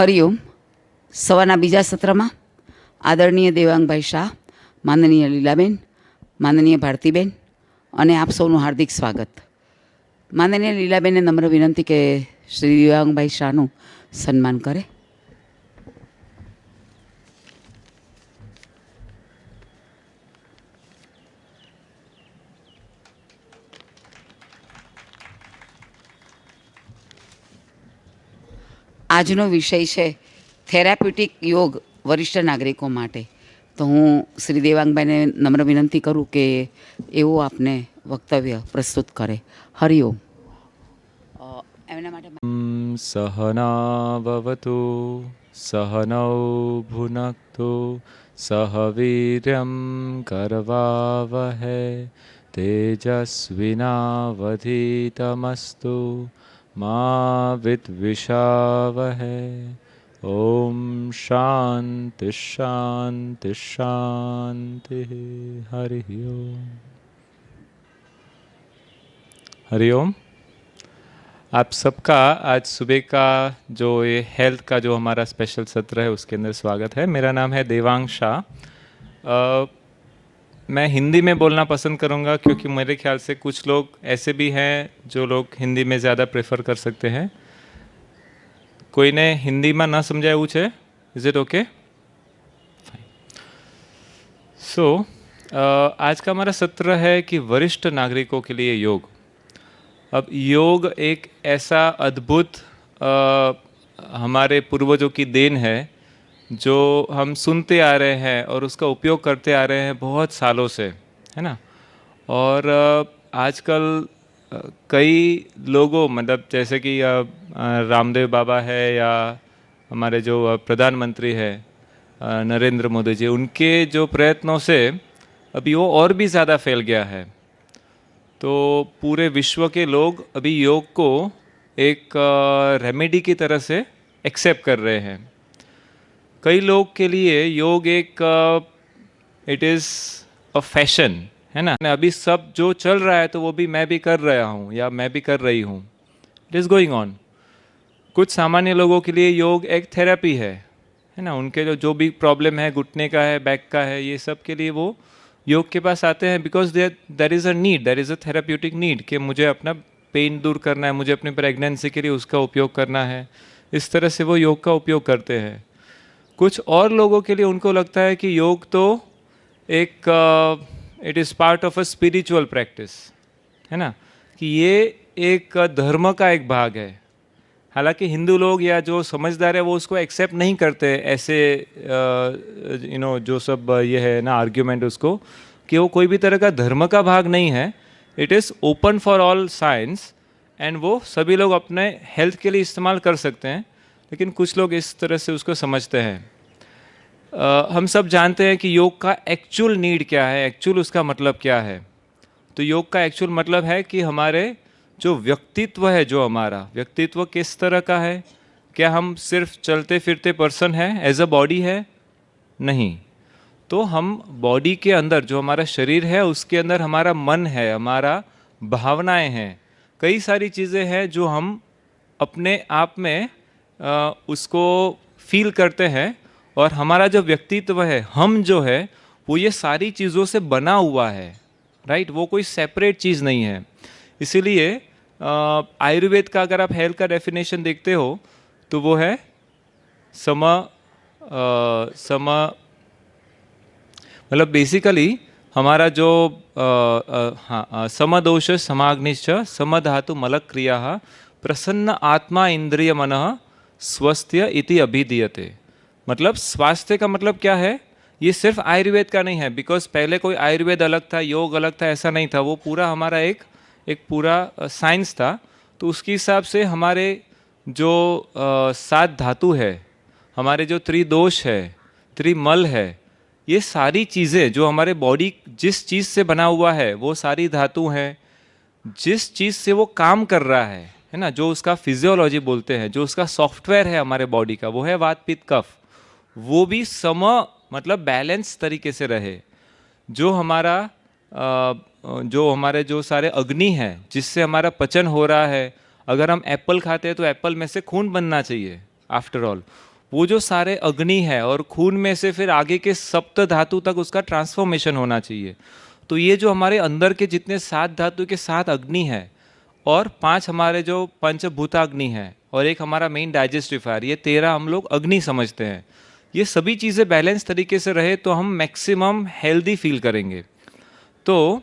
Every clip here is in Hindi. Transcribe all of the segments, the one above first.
હરિઓમ. સવારના બીજા સત્રમાં આદરણીય દેવાંગભાઈ શાહ, માનનીય લીલાબેન, માનનીય ભારતીબેન અને આપ સૌનું હાર્દિક સ્વાગત. માનનીય લીલાબેનને નમ્ર વિનંતી કે શ્રી દેવાંગભાઈ શાહનું સન્માન કરે. આજનો વિષય છે થેરાપ્યુટિક યોગ વરિષ્ઠ નાગરિકો માટે. તો હું શ્રી દેવાંગભાઈને નમ્ર વિનંતી કરું કે એવું આપને વક્તવ્ય પ્રસ્તુત કરે. હરિઓમ. એમના માટે સહનાવવતુ સહનૌ ભુનક્તુ સહ વીર્યં કરવાવહૈ તેજસ્વિનાવધીતમસ્તુ મા વિદ્વિષાવહૈ. ઓમ શાંતિ શાંતિ શાંતિ. हरि ओम. हरि ओम. आप सबका आज सुबह का जो ये हेल्थ का जो हमारा स्पेशल सत्र है उसके अंदर स्वागत है. मेरा नाम है देवांग शाह. मैं हिंदी में बोलना पसंद करूंगा क्योंकि मेरे ख्याल से कुछ लोग ऐसे भी हैं जो लोग हिंदी में ज़्यादा प्रेफर कर सकते हैं. कोई ने हिंदी में ना समझाया है? Is it okay? सो आज का हमारा सत्र है कि वरिष्ठ नागरिकों के लिए योग. अब योग एक ऐसा अद्भुत हमारे पूर्वजों की देन है जो हम सुनते आ रहे हैं और उसका उपयोग करते आ रहे हैं बहुत सालों से, है ना. और आजकल कई लोगों मतलब जैसे कि रामदेव बाबा है या हमारे जो प्रधानमंत्री है नरेंद्र मोदी जी, उनके जो प्रयत्नों से अभी वो और भी ज़्यादा फैल गया है. तो पूरे विश्व के लोग अभी योग को एक रेमेडी की तरह से एक्सेप्ट कर रहे हैं. कई लोग के लिए योग एक इट इज़ अ फैशन, है ना. अभी सब जो चल रहा है तो वो भी मैं भी कर रहा हूँ या मैं भी कर रही हूँ. It is going on. कुछ सामान्य लोगों के लिए योग एक थेरेपी है ना. उनके जो भी प्रॉब्लम है, घुटने का है, बैक का है, ये सब के लिए वो योग के पास आते हैं because there is a need, there is a therapeutic need कि मुझे अपना पेन दूर करना है, मुझे अपनी प्रेगनेंसी के लिए उसका उपयोग करना है. इस तरह से वो योग का उपयोग करते हैं. कुछ और लोगों के लिए उनको लगता है कि योग तो एक it is part of a spiritual practice, है ना, कि ये एक धर्म का एक भाग है. हालांकि हिंदू लोग या जो समझदार है वो उसको एक्सेप्ट नहीं करते ऐसे जो सब ये है ना आर्ग्यूमेंट उसको कि वो कोई भी तरह का धर्म का भाग नहीं है. It is open for all science and वो सभी लोग अपने हेल्थ के लिए इस्तेमाल कर सकते हैं. लेकिन कुछ लोग इस तरह से उसको समझते हैं. हम सब जानते हैं कि योग का एक्चुअल नीड क्या है, एक्चुअल उसका मतलब क्या है. तो योग का एक्चुअल मतलब है कि हमारे जो व्यक्तित्व है, जो हमारा व्यक्तित्व किस तरह का है. क्या हम सिर्फ चलते फिरते पर्सन है, एज अ बॉडी है? नहीं. तो हम बॉडी के अंदर जो हमारा शरीर है उसके अंदर हमारा मन है, हमारा भावनाएं हैं, कई सारी चीज़ें हैं जो हम अपने आप में उसको फील करते हैं. और हमारा जो व्यक्तित्व है, हम जो है, वो ये सारी चीज़ों से बना हुआ है, राइट. वो कोई सेपरेट चीज़ नहीं है. इसीलिए आयुर्वेद का अगर आप हेल्थ का डेफिनेशन देखते हो तो वो है सम मतलब बेसिकली हमारा जो समदोष समाग्निश्च समधातु मलक क्रिया प्रसन्न आत्मा इंद्रिय मन स्वस्थ्य इति अभिधीयते. मतलब स्वास्थ्य का मतलब क्या है? ये सिर्फ आयुर्वेद का नहीं है, बिकॉज पहले कोई आयुर्वेद अलग था, योग अलग था, ऐसा नहीं था. वो पूरा हमारा एक पूरा साइंस था. तो उसके हिसाब से हमारे जो 7 धातु है, हमारे जो त्रिदोष है, त्रिमल है, ये सारी चीज़ें जो हमारे बॉडी जिस चीज़ से बना हुआ है वो सारी धातु हैं. जिस चीज़ से वो काम कर रहा है ना, जो उसका फिजियोलॉजी बोलते हैं, जो उसका सॉफ्टवेयर है हमारे बॉडी का, वो है वात पित्त कफ. वो भी सम मतलब बैलेंस तरीके से रहे. जो हमारे जो सारे अग्नि हैं जिससे हमारा पचन हो रहा है, अगर हम एप्पल खाते हैं तो एप्पल में से खून बनना चाहिए आफ्टर ऑल. वो जो सारे अग्नि है और खून में से फिर आगे के सप्त धातु तक उसका ट्रांसफॉर्मेशन होना चाहिए। तो ये जो हमारे अंदर के जितने 7 धातु के 7 अग्नि है और 5 हमारे जो पंचभूताग्नि है और एक हमारा मेन डाइजेस्टिव फायर, ये 13 हम लोग अग्नि समझते हैं। ये सभी चीज़ें बैलेंस तरीके से रहे तो हम मैक्सिमम हेल्दी फील करेंगे। तो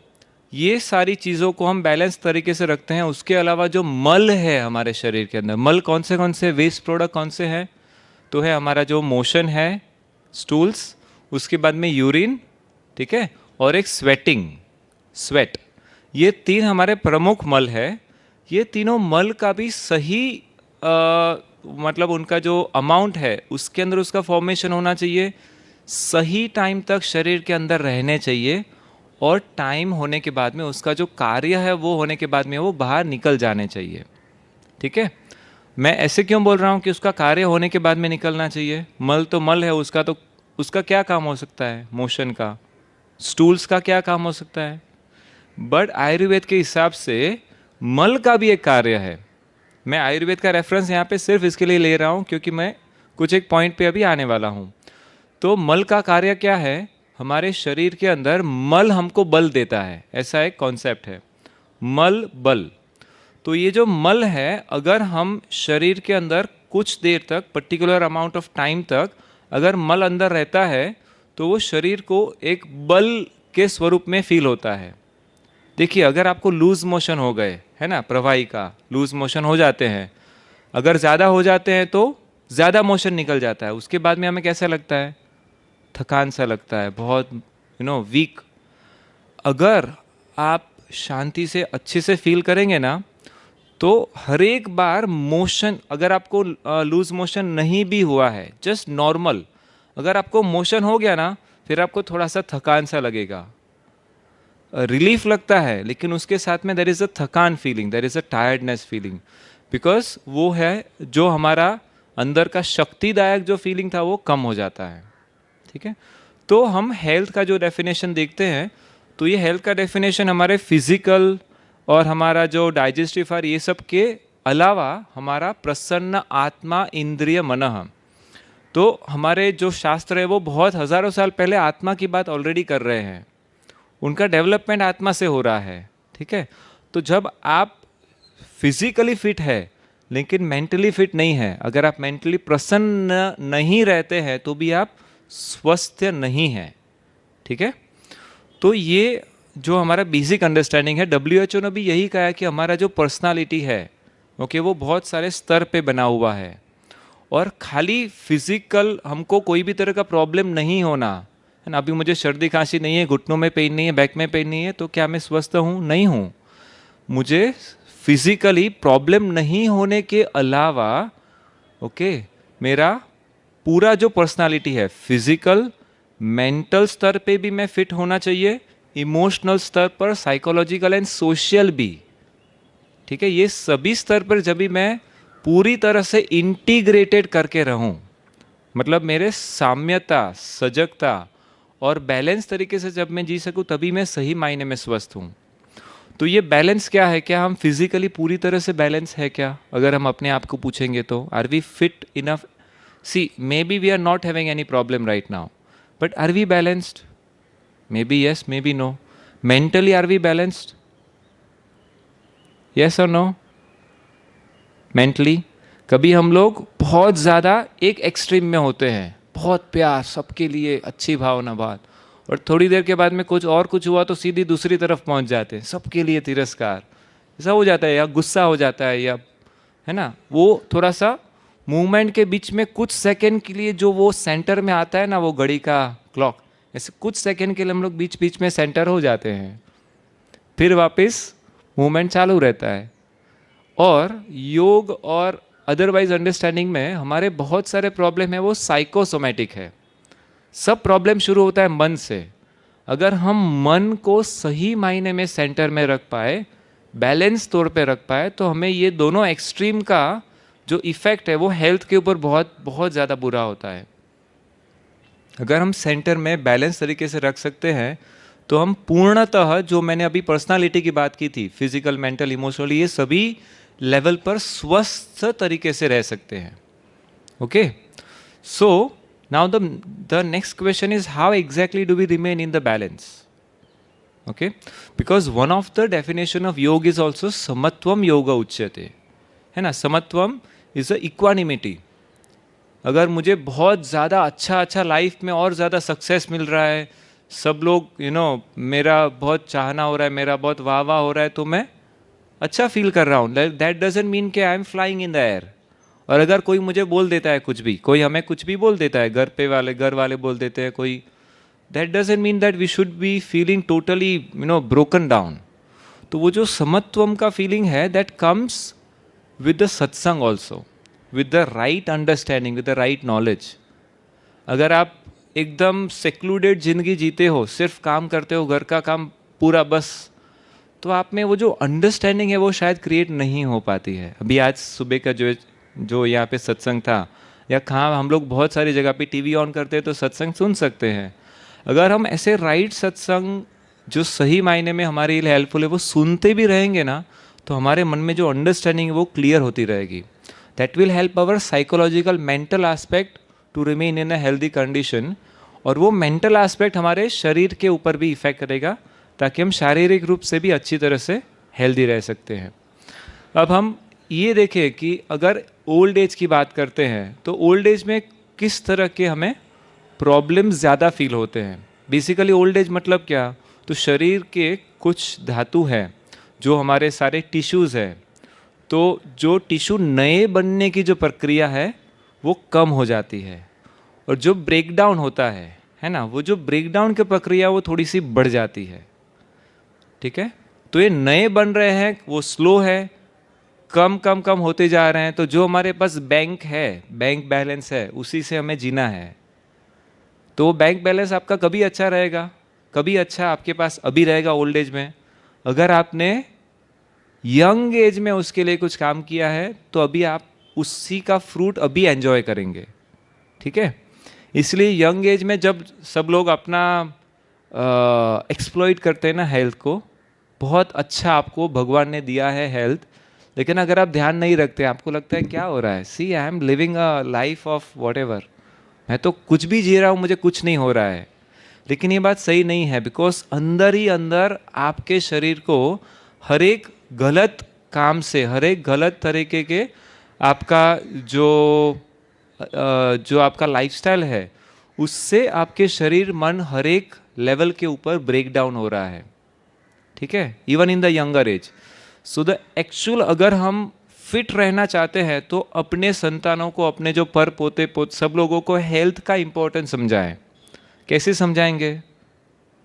ये सारी चीज़ों को हम बैलेंस तरीके से रखते हैं। उसके अलावा जो मल है हमारे शरीर के अंदर, मल कौन से वेस्ट प्रोडक्ट कौन से हैं? तो है हमारा जो मोशन है, स्टूल्स, उसके बाद में यूरिन, ठीक है, और एक स्वेटिंग, स्वेट। ये 3 हमारे प्रमुख मल है। ये तीनों मल का भी सही मतलब उनका जो अमाउंट है उसके अंदर उसका फॉर्मेशन होना चाहिए, सही टाइम तक शरीर के अंदर रहने चाहिए और टाइम होने के बाद में उसका जो कार्य है वो होने के बाद में वो बाहर निकल जाने चाहिए। ठीक है, मैं ऐसे क्यों बोल रहा हूँ कि उसका कार्य होने के बाद में निकलना चाहिए? मल तो मल है, उसका तो उसका क्या काम हो सकता है? मोशन का। स्टूल्स का क्या काम हो सकता है? बट आयुर्वेद के हिसाब से मल का भी एक कार्य है। मैं आयुर्वेद का रेफरेंस यहाँ पे सिर्फ इसके लिए ले रहा हूँ क्योंकि मैं कुछ एक पॉइंट पे अभी आने वाला हूँ। तो मल का कार्य क्या है? हमारे शरीर के अंदर मल हमको बल देता है, ऐसा एक कॉन्सेप्ट है, मल बल। तो ये जो मल है, अगर हम शरीर के अंदर कुछ देर तक, पर्टिकुलर अमाउंट ऑफ टाइम तक अगर मल अंदर रहता है तो वो शरीर को एक बल के स्वरूप में फील होता है। देखिए, अगर आपको लूज मोशन हो गए, है ना, प्रवाही का लूज मोशन हो जाते हैं, अगर ज़्यादा हो जाते हैं तो ज़्यादा मोशन निकल जाता है, उसके बाद में हमें कैसा लगता है? थकान सा लगता है, बहुत वीक। अगर आप शांति से अच्छे से फील करेंगे ना, तो हर एक बार मोशन, अगर आपको लूज मोशन नहीं भी हुआ है, जस्ट नॉर्मल, अगर आपको मोशन हो गया ना, फिर आपको थोड़ा सा थकान सा लगेगा, रिलीफ लगता है, लेकिन उसके साथ में देर इज़ अ थकान feeling, there is a tiredness feeling, because वो है जो हमारा अंदर का शक्तिदायक जो फीलिंग था वो कम हो जाता है। ठीक है, तो हम हेल्थ का जो डेफिनेशन देखते हैं, तो ये हेल्थ का डेफिनेशन हमारे फिजिकल और हमारा जो डाइजेस्टिव और ये सब के अलावा हमारा प्रसन्न आत्मा इंद्रिय मनः। तो हमारे जो शास्त्र है वो बहुत हजारों साल पहले आत्मा की बात ऑलरेडी कर रहे हैं, उनका डेवलपमेंट आत्मा से हो रहा है। ठीक है, तो जब आप फिजिकली फिट है लेकिन मेंटली फिट नहीं है, अगर आप मेंटली प्रसन्न नहीं रहते हैं तो भी आप स्वस्थ नहीं है। ठीक है, तो ये जो हमारा बेसिक अंडरस्टैंडिंग है, WHO ने भी यही कहा है कि हमारा जो पर्सनालिटी है, ओके, वो बहुत सारे स्तर पे बना हुआ है और खाली फिजिकल हमको कोई भी तरह का प्रॉब्लम नहीं होना है ना। अभी मुझे सर्दी खांसी नहीं है, घुटनों में पेन नहीं है, बैक में पेन नहीं है, तो क्या मैं स्वस्थ हूँ? नहीं हूँ। मुझे फिजिकली प्रॉब्लम नहीं होने के अलावा, ओके, मेरा पूरा जो पर्सनालिटी है, फिजिकल मेंटल स्तर पे भी मैं फिट होना चाहिए, इमोशनल स्तर पर, साइकोलॉजिकल एंड सोशल भी। ठीक है, ये सभी स्तर पर जब भी मैं पूरी तरह से इंटीग्रेटेड करके रहूं, मतलब मेरे साम्यता, सजगता और बैलेंस तरीके से जब मैं जी सकूं, तभी मैं सही मायने में स्वस्थ हूं। तो ये बैलेंस क्या है? क्या हम फिजिकली पूरी तरह से बैलेंस है क्या? अगर हम अपने आप को पूछेंगे तो are we fit enough? See, maybe we are not having any problem right now, but are we balanced? Maybe yes, maybe no. Mentally are we balanced? Yes और नो? मेंटली कभी हम लोग बहुत ज़्यादा एक एक्सट्रीम में होते हैं, बहुत प्यार सबके लिए, अच्छी भावना बात, और थोड़ी देर के बाद में कुछ हुआ तो सीधी दूसरी तरफ पहुंच जाते हैं, सबके लिए तिरस्कार, ऐसा हो जाता है, या गुस्सा हो जाता है, या है ना, वो थोड़ा सा मूवमेंट के बीच में कुछ सेकंड के लिए जो वो सेंटर में आता है ना, वो घड़ी का क्लॉक, ऐसे कुछ सेकंड के लिए हम लोग बीच बीच में सेंटर हो जाते हैं, फिर वापस मूवमेंट चालू रहता है। और योग और अदरवाइज अंडरस्टैंडिंग में हमारे बहुत सारे प्रॉब्लम है वो साइकोसोमेटिक है। सब प्रॉब्लम शुरू होता है मन से। अगर हम मन को सही मायने में सेंटर में रख पाए, बैलेंस तौर पे रख पाए, तो हमें ये दोनों एक्सट्रीम का जो इफेक्ट है वो हेल्थ के ऊपर बहुत बहुत ज़्यादा बुरा होता है। अगर हम सेंटर में बैलेंस तरीके से रख सकते हैं तो हम पूर्णतः, जो मैंने अभी पर्सनालिटी की बात की थी, फिजिकल, मेंटल, इमोशनल, ये सभी लेवल पर स्वस्थ तरीके से रह सकते हैं। Okay, So now the next question is, how exactly do we remain in the balance? Okay, because one of the definition of yoga is also samatvam yoga uchyate, है ना. samatvam is a equanimity. अगर मुझे बहुत ज़्यादा अच्छा लाइफ में और ज़्यादा सक्सेस मिल रहा है, सब लोग मेरा बहुत चाहना हो रहा है, मेरा बहुत वाह वाह हो रहा है, तो मैं अच्छा फील कर रहा हूँ. दैट डजेंट मीन कि I am flying in the air. और अगर कोई मुझे बोल देता है कुछ भी, कोई हमें कुछ भी बोल देता है, घर वाले बोल देते हैं कोई, that doesn't mean that we should be feeling totally broken down. तो वो जो समत्वम का फीलिंग है, that comes with the satsang also, with the right understanding, with the right knowledge. अगर आप एकदम सेक्लूडेड जिंदगी जीते हो, सिर्फ काम करते हो, घर का काम पूरा बस, तो आप में वो जो अंडरस्टैंडिंग है वो शायद क्रिएट नहीं हो पाती है. अभी आज सुबह का जो यहाँ पे सत्संग था, या कहाँ हम लोग बहुत सारी जगह पे टीवी ऑन करते हैं तो सत्संग सुन सकते हैं. अगर हम ऐसे राइट सत्संग जो सही मायने में हमारे लिए हेल्पफुल है वो सुनते भी रहेंगे ना, तो हमारे मन में जो अंडरस्टैंडिंग है वो क्लियर होती रहेगी. That will help our psychological mental aspect to remain in a healthy condition. और वो मेंटल एस्पेक्ट हमारे शरीर के ऊपर भी इफेक्ट करेगा, ताकि हम शारीरिक रूप से भी अच्छी तरह से हेल्दी रह सकते हैं. अब हम ये देखें कि अगर ओल्ड एज की बात करते हैं, तो ओल्ड एज में किस तरह के हमें प्रॉब्लम्स ज़्यादा फील होते हैं. बेसिकली ओल्ड एज मतलब क्या, तो शरीर के कुछ धातु हैं, जो हमारे सारे टिश्यूज़ हैं, तो जो टिश्यू नए बनने की जो प्रक्रिया है वो कम हो जाती है. और जो ब्रेक डाउन होता है ना, वो जो ब्रेक डाउन की प्रक्रिया वो थोड़ी सी बढ़ जाती है. ठीक है, तो ये नए बन रहे हैं, वो स्लो है, कम होते जा रहे हैं. तो जो हमारे पास बैंक है, बैंक बैलेंस है, उसी से हमें जीना है. तो बैंक बैलेंस आपका कभी अच्छा रहेगा, कभी अच्छा आपके पास अभी रहेगा ओल्ड एज में. अगर आपने यंग एज में उसके लिए कुछ काम किया है, तो अभी आप उसी का फ्रूट अभी एंजॉय करेंगे. ठीक है, इसलिए यंग एज में जब सब लोग अपना एक्सप्लॉइट करते हैं ना हेल्थ को, बहुत अच्छा आपको भगवान ने दिया है हेल्थ, लेकिन अगर आप ध्यान नहीं रखते, आपको लगता है क्या हो रहा है, see I am living a life of whatever, मैं तो कुछ भी जी रहा हूँ, मुझे कुछ नहीं हो रहा है. लेकिन ये बात सही नहीं है, बिकॉज अंदर ही अंदर आपके शरीर को हर एक गलत काम से, हर एक गलत तरीके के आपका जो आपका लाइफस्टाइल है, उससे आपके शरीर मन हर एक लेवल के ऊपर ब्रेक डाउन हो रहा है. ठीक है, even in the younger age. So the actual, अगर हम फिट रहना चाहते हैं, तो अपने संतानों को, अपने जो पर पोते सब लोगों को हेल्थ का इंपॉर्टेंस समझाएं. कैसे समझाएंगे?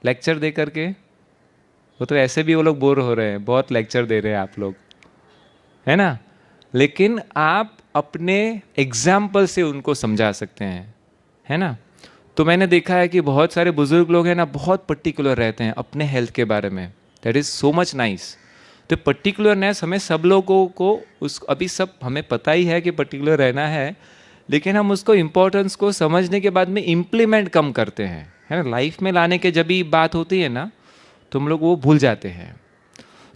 लेक्चर दे करके? वो तो ऐसे भी वो लोग बोर हो रहे हैं, बहुत लेक्चर दे रहे हैं आप लोग, है ना. लेकिन आप अपने एग्जाम्पल से उनको समझा सकते हैं, है ना. तो मैंने देखा है कि बहुत सारे बुजुर्ग लोग हैं ना, बहुत पर्टिकुलर रहते हैं अपने हेल्थ के बारे में. That is so much nice. तो पर्टिकुलरनेस हमें सब लोगों को, उस अभी सब हमें पता ही है कि पर्टिकुलर रहना है, लेकिन हम उसको इम्पोर्टेंस को समझने के बाद में इम्प्लीमेंट कम करते हैं, है ना. लाइफ में लाने के जब भी बात होती है ना, तो हम लोग वो भूल जाते हैं.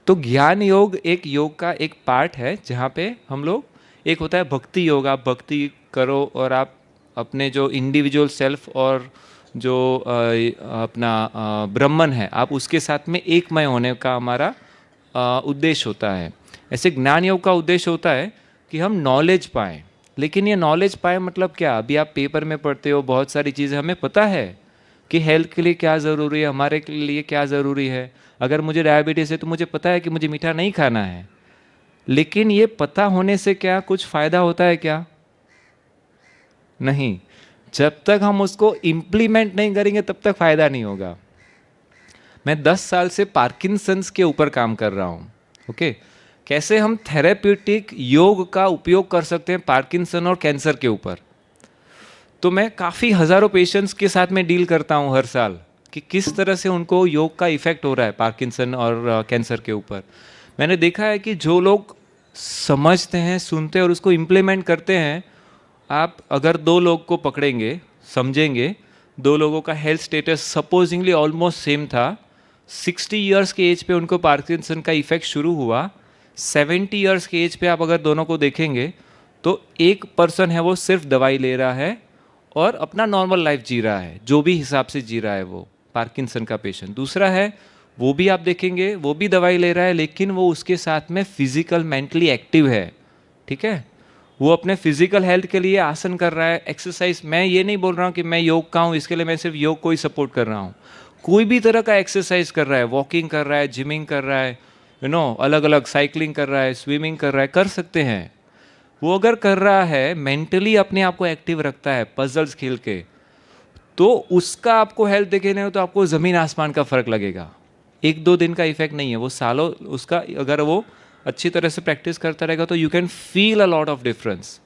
तो ज्ञान योग एक योग का एक पार्ट है, जहाँ पे हम लोग, एक होता है भक्ति योग, आप भक्ति करो और आप अपने जो इंडिविजुअल सेल्फ और जो अपना ब्रह्मन है, आप उसके साथ में एकमय होने का हमारा उद्देश्य होता है. ऐसे ज्ञान योग का उद्देश्य होता है कि हम नॉलेज पाएं. लेकिन ये नॉलेज पाए मतलब क्या, अभी आप पेपर में पढ़ते हो, बहुत सारी चीज़ें हमें पता है कि हेल्थ के लिए क्या ज़रूरी है, हमारे के लिए क्या ज़रूरी है. अगर मुझे डायबिटीज़ है तो मुझे पता है कि मुझे मीठा नहीं खाना है. लेकिन ये पता होने से क्या कुछ फ़ायदा होता है क्या? नहीं. जब तक हम उसको इम्प्लीमेंट नहीं करेंगे तब तक फ़ायदा नहीं होगा. मैं 10 साल से पार्किंसंस के ऊपर काम कर रहा हूँ. ओके, कैसे हम थेरेप्यूटिक योग का उपयोग कर सकते हैं पार्किंसन और कैंसर के ऊपर. तो मैं काफ़ी हज़ारों पेशेंट्स के साथ में डील करता हूँ हर साल, कि किस तरह से उनको योग का इफ़ेक्ट हो रहा है पार्किंसन और कैंसर के ऊपर. मैंने देखा है कि जो लोग समझते हैं, सुनते हैं और उसको इम्प्लीमेंट करते हैं, आप अगर 2 लोग को पकड़ेंगे, समझेंगे, 2 लोगों का health status supposedly almost same था, 60 ईयर्स के एज पे उनको पार्किंसन का इफेक्ट शुरू हुआ, 70 ईयर्स के एज पे आप अगर दोनों को देखेंगे, तो एक पर्सन है वो सिर्फ दवाई ले रहा है और अपना नॉर्मल लाइफ जी रहा है, जो भी हिसाब से जी रहा है वो पार्किंसन का पेशेंट। दूसरा है वो भी आप देखेंगे वो भी दवाई ले रहा है, लेकिन वो उसके साथ में फिजिकल मेंटली एक्टिव है, ठीक है। वो अपने फिजिकल हेल्थ के लिए आसन कर रहा है, एक्सरसाइज। मैं ये नहीं बोल रहा हूँ कि मैं योग का हूँ, इसके लिए मैं सिर्फ योग को ही सपोर्ट कर रहा हूँ। कोई भी तरह का एक्सरसाइज कर रहा है, वॉकिंग कर रहा है, जिमिंग कर रहा है, अलग अलग साइकिलिंग कर रहा है, स्विमिंग कर रहा है, कर सकते हैं। वो अगर कर रहा है, मेंटली अपने आप को एक्टिव रखता है पजल्स खेल के, तो उसका आपको हेल्थ देखेंगे हो तो आपको ज़मीन आसमान का फ़र्क लगेगा। एक दो दिन का इफेक्ट नहीं है, वो सालों उसका, अगर वो अच्छी तरह से प्रैक्टिस करता रहेगा तो you can feel a lot of difference.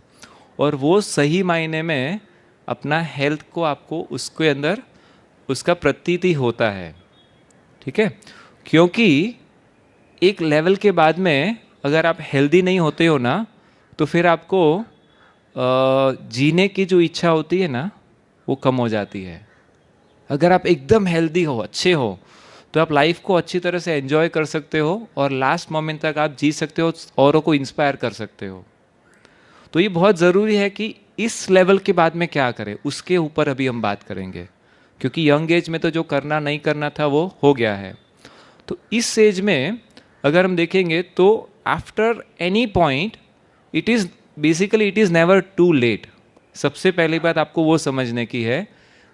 और वो सही मायने में अपना हेल्थ को आपको उसके अंदर उसका प्रतीति होता है, ठीक है। क्योंकि एक लेवल के बाद में अगर आप हेल्दी नहीं होते हो ना, तो फिर आपको जीने की जो इच्छा होती है ना वो कम हो जाती है। अगर आप एकदम हेल्दी हो, अच्छे हो, तो आप लाइफ को अच्छी तरह से एंजॉय कर सकते हो और लास्ट मोमेंट तक आप जी सकते हो, औरों को इंस्पायर कर सकते हो। तो ये बहुत ज़रूरी है कि इस लेवल के बाद में क्या करें, उसके ऊपर अभी हम बात करेंगे। क्योंकि यंग एज में तो जो करना नहीं करना था वो हो गया है। तो इस एज में अगर हम देखेंगे तो after any point it is never too late. सबसे पहली बात आपको वो समझने की है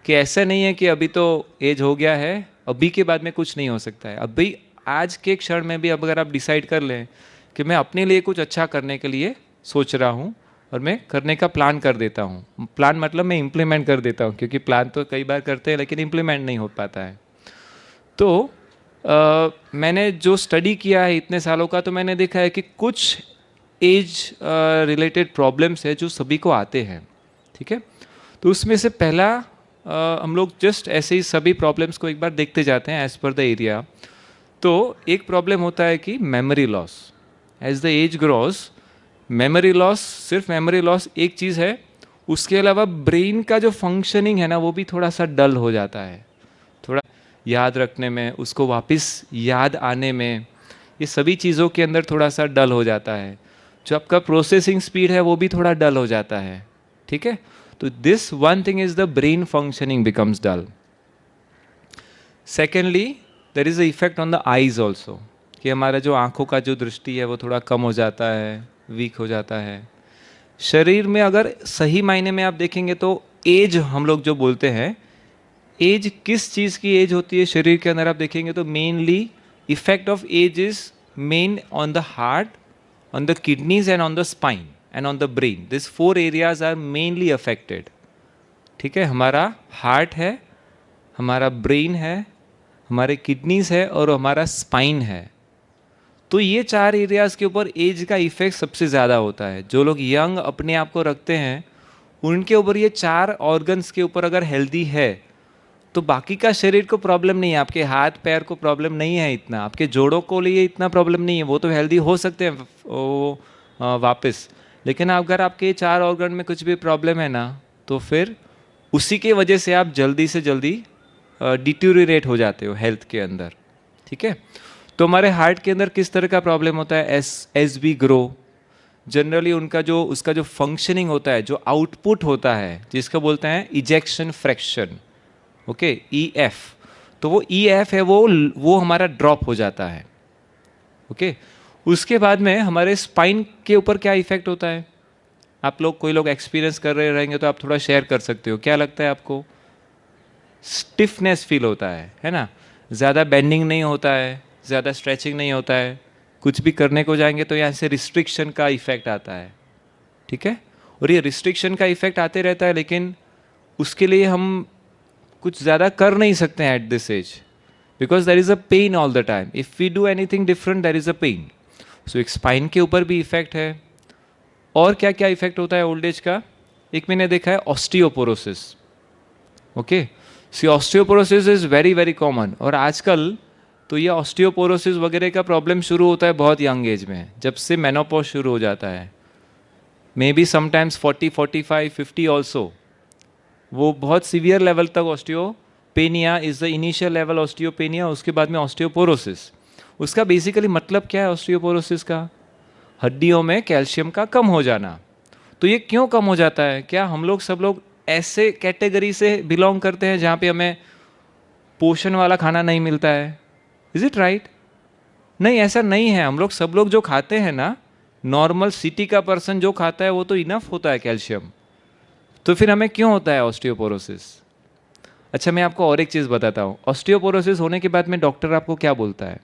कि ऐसा नहीं है कि अभी तो एज हो गया है, अभी के बाद में कुछ नहीं हो सकता है। अभी आज के क्षण में भी अब अगर आप डिसाइड कर लें कि मैं अपने लिए कुछ अच्छा करने के लिए सोच रहा हूँ और मैं करने का प्लान कर देता हूँ, प्लान मतलब मैं इम्प्लीमेंट कर देता हूँ, क्योंकि प्लान तो कई बार करते हैं लेकिन इम्प्लीमेंट नहीं हो पाता है। तो मैंने जो स्टडी किया है इतने सालों का, तो मैंने देखा है कि कुछ एज रिलेटेड प्रॉब्लम्स है जो सभी को आते हैं, ठीक है। तो उसमें से पहला हम लोग जस्ट ऐसे ही सभी प्रॉब्लम्स को एक बार देखते जाते हैं एज पर द एरिया। तो एक प्रॉब्लम होता है कि memory loss. As the age grows, memory loss, सिर्फ मेमोरी लॉस एक चीज़ है, उसके अलावा ब्रेन का जो फंक्शनिंग है ना वो भी थोड़ा सा डल हो जाता है। थोड़ा याद रखने में, उसको वापस याद आने में, ये सभी चीज़ों के अंदर थोड़ा सा डल हो जाता है। जो आपका प्रोसेसिंग स्पीड है वो भी थोड़ा डल हो जाता है, ठीक है। तो this one thing is the brain functioning becomes dull. Secondly there is a effect on the eyes also, कि हमारा जो आँखों का जो दृष्टि है वो थोड़ा कम हो जाता है, वीक हो जाता है। शरीर में अगर सही मायने में आप देखेंगे तो एज हम लोग जो बोलते हैं, एज किस चीज़ की एज होती है शरीर के अंदर आप देखेंगे तो mainly effect of age is main on the heart, on the kidneys and on the spine and on the brain. This four areas are mainly affected, ठीक है। हमारा हार्ट है, हमारा ब्रेन है, हमारे किडनीज है और हमारा स्पाइन है। तो ये चार एरियाज के ऊपर एज का इफेक्ट सबसे ज़्यादा होता है। जो लोग यंग अपने आप को रखते हैं उनके ऊपर ये चार ऑर्गन्स के ऊपर अगर हेल्दी है तो बाकी का शरीर को प्रॉब्लम नहीं है, आपके हाथ पैर को प्रॉब्लम नहीं है इतना, आपके जोड़ों को लिए इतना प्रॉब्लम नहीं है, वो तो हेल्दी हो सकते हैं वो वापस। लेकिन अगर आपके चार ऑर्गन में कुछ भी प्रॉब्लम है ना, तो फिर उसी के वजह से आप जल्दी से जल्दी डिट्यूरेट हो जाते हो हेल्थ के अंदर, ठीक है। तो हमारे हार्ट के अंदर किस तरह का प्रॉब्लम होता है, एस वी ग्रो जनरली उनका जो उसका जो फंक्शनिंग होता है, जो आउटपुट होता है जिसको बोलते हैं ejection fraction, okay, E F. तो वो ई एफ है वो हमारा ड्रॉप हो जाता है, ओके। उसके बाद में हमारे स्पाइन के ऊपर क्या इफेक्ट होता है, आप लोग कोई लोग एक्सपीरियंस कर रहे रहेंगे तो आप थोड़ा शेयर कर सकते हो, क्या लगता है आपको? स्टिफनेस फील होता है ना, ज़्यादा बेंडिंग नहीं होता है, ज़्यादा स्ट्रेचिंग नहीं होता है, कुछ भी करने को जाएंगे तो यहाँ से रिस्ट्रिक्शन का इफेक्ट आता है, ठीक है। और ये रिस्ट्रिक्शन का इफेक्ट आते रहता है, लेकिन उसके लिए हम कुछ ज़्यादा कर नहीं सकते हैं at this age, because there is a pain all the time. If we do anything different there is a pain. So एक स्पाइन के ऊपर भी इफेक्ट है। और क्या क्या इफेक्ट होता है ओल्ड एज का, एक मैंने देखा है osteoporosis, okay. See osteoporosis is very very common, और आजकल तो ये ऑस्टियोपोरोसिस वगैरह का प्रॉब्लम शुरू होता है बहुत यंग एज में, जब से मेनोपॉज शुरू हो जाता है, मे बी समटाइम्स 40, 45, 50 ऑल्सो। वो बहुत सीवियर लेवल तक osteopenia is the initial level osteopenia, उसके बाद में ऑस्टियोपोरोसिस। उसका बेसिकली मतलब क्या है ऑस्टियोपोरोसिस का, हड्डियों में कैल्शियम का कम हो जाना। तो ये क्यों कम हो जाता है, क्या हम लोग सब लोग ऐसे कैटेगरी से बिलोंग करते हैं जहाँ पे हमें पोषण वाला खाना नहीं मिलता है? Is it right? नहीं, ऐसा नहीं है। हम लोग सब लोग जो खाते हैं ना, नॉर्मल सिटी का पर्सन जो खाता है वो तो इनफ होता है कैल्शियम। तो फिर हमें क्यों होता है ऑस्टियोपोरोसिस? अच्छा, मैं आपको और एक चीज़ बताता हूँ। ऑस्टियोपोरोसिस होने के बाद में डॉक्टर आपको क्या बोलता है?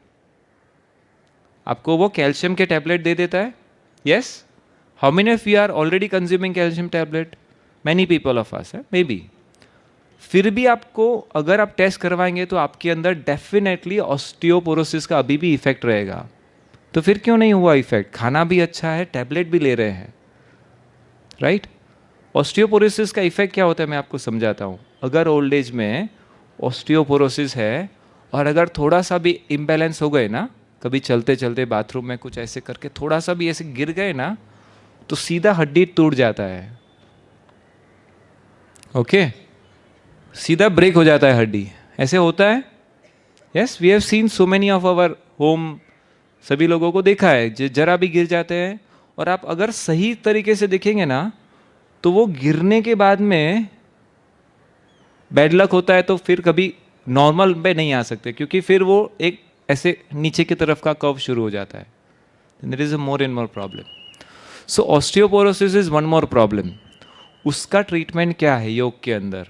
आपको वो कैल्शियम के टैबलेट दे देता है। Yes? How many of you are already consuming calcium tablet? Many people of us है, मे बी। फिर भी आपको, अगर आप टेस्ट करवाएंगे तो आपके अंदर डेफिनेटली ऑस्टियोपोरोसिस का अभी भी इफेक्ट रहेगा। तो फिर क्यों नहीं हुआ इफेक्ट? खाना भी अच्छा है, टैबलेट भी ले रहे हैं, राइट? ऑस्टियोपोरोसिस का इफेक्ट क्या होता है मैं आपको समझाता हूँ। अगर ओल्ड एज में ऑस्टियोपोरोसिस है और अगर थोड़ा सा भी इम्बैलेंस हो गए ना, कभी चलते चलते बाथरूम में कुछ ऐसे करके थोड़ा सा भी ऐसे गिर गए ना, तो सीधा हड्डी टूट जाता है। ओके, सीधा ब्रेक हो जाता है हड्डी। ऐसे होता है। Yes, we have seen so many of our home. सभी लोगों को देखा है जरा भी गिर जाते हैं। और आप अगर सही तरीके से देखेंगे ना, तो वो गिरने के बाद में बैड लक होता है, तो फिर कभी नॉर्मल पे नहीं आ सकते, क्योंकि फिर वो एक ऐसे नीचे की तरफ का कर्व शुरू हो जाता है। There is a more and more problem. So osteoporosis is one more problem. उसका ट्रीटमेंट क्या है योग के अंदर?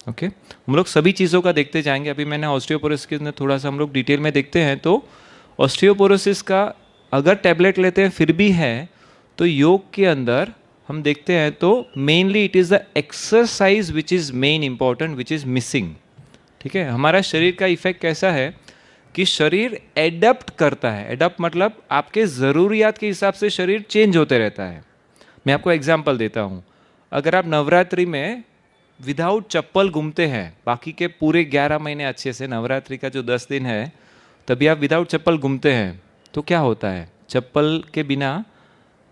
ओके, हम लोग सभी चीज़ों का देखते जाएंगे। अभी मैंने ऑस्टियोपोरोसिस के अंदर थोड़ा सा हम लोग डिटेल में देखते हैं। तो ऑस्टियोपोरोसिस का अगर टैबलेट लेते हैं फिर भी है, तो योग के अंदर हम देखते हैं तो mainly it is the exercise which is main important, which is missing. ठीक है, हमारा शरीर का इफेक्ट कैसा है कि शरीर एडप्ट करता है। एडप्ट मतलब आपके ज़रूरियात के हिसाब से शरीर चेंज होते रहता है। मैं आपको एग्जांपल देता हूँ। अगर आप नवरात्रि में विदाउट चप्पल घूमते हैं, बाकी के पूरे 11 महीने अच्छे से, नवरात्रि का जो 10 दिन है तभी आप विदाउट चप्पल घूमते हैं, तो क्या होता है? चप्पल के बिना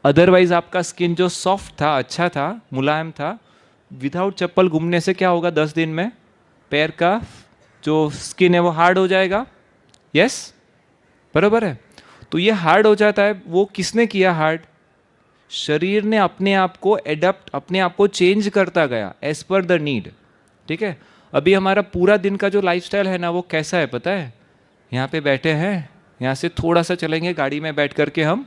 अदरवाइज आपका स्किन जो सॉफ्ट था, अच्छा था, मुलायम था, विदाउट चप्पल घूमने से क्या होगा? 10 दिन में पैर का जो स्किन है वो हार्ड हो जाएगा। यस, बराबर है। तो ये हार्ड हो जाता है, वो किसने किया हार्ड? शरीर ने अपने आप को एडप्ट, अपने आप को चेंज करता गया एज पर द नीड। ठीक है, अभी हमारा पूरा दिन का जो लाइफस्टाइल है ना, वो कैसा है पता है? यहाँ पे बैठे हैं, यहाँ से थोड़ा सा चलेंगे, गाड़ी में बैठ करके हम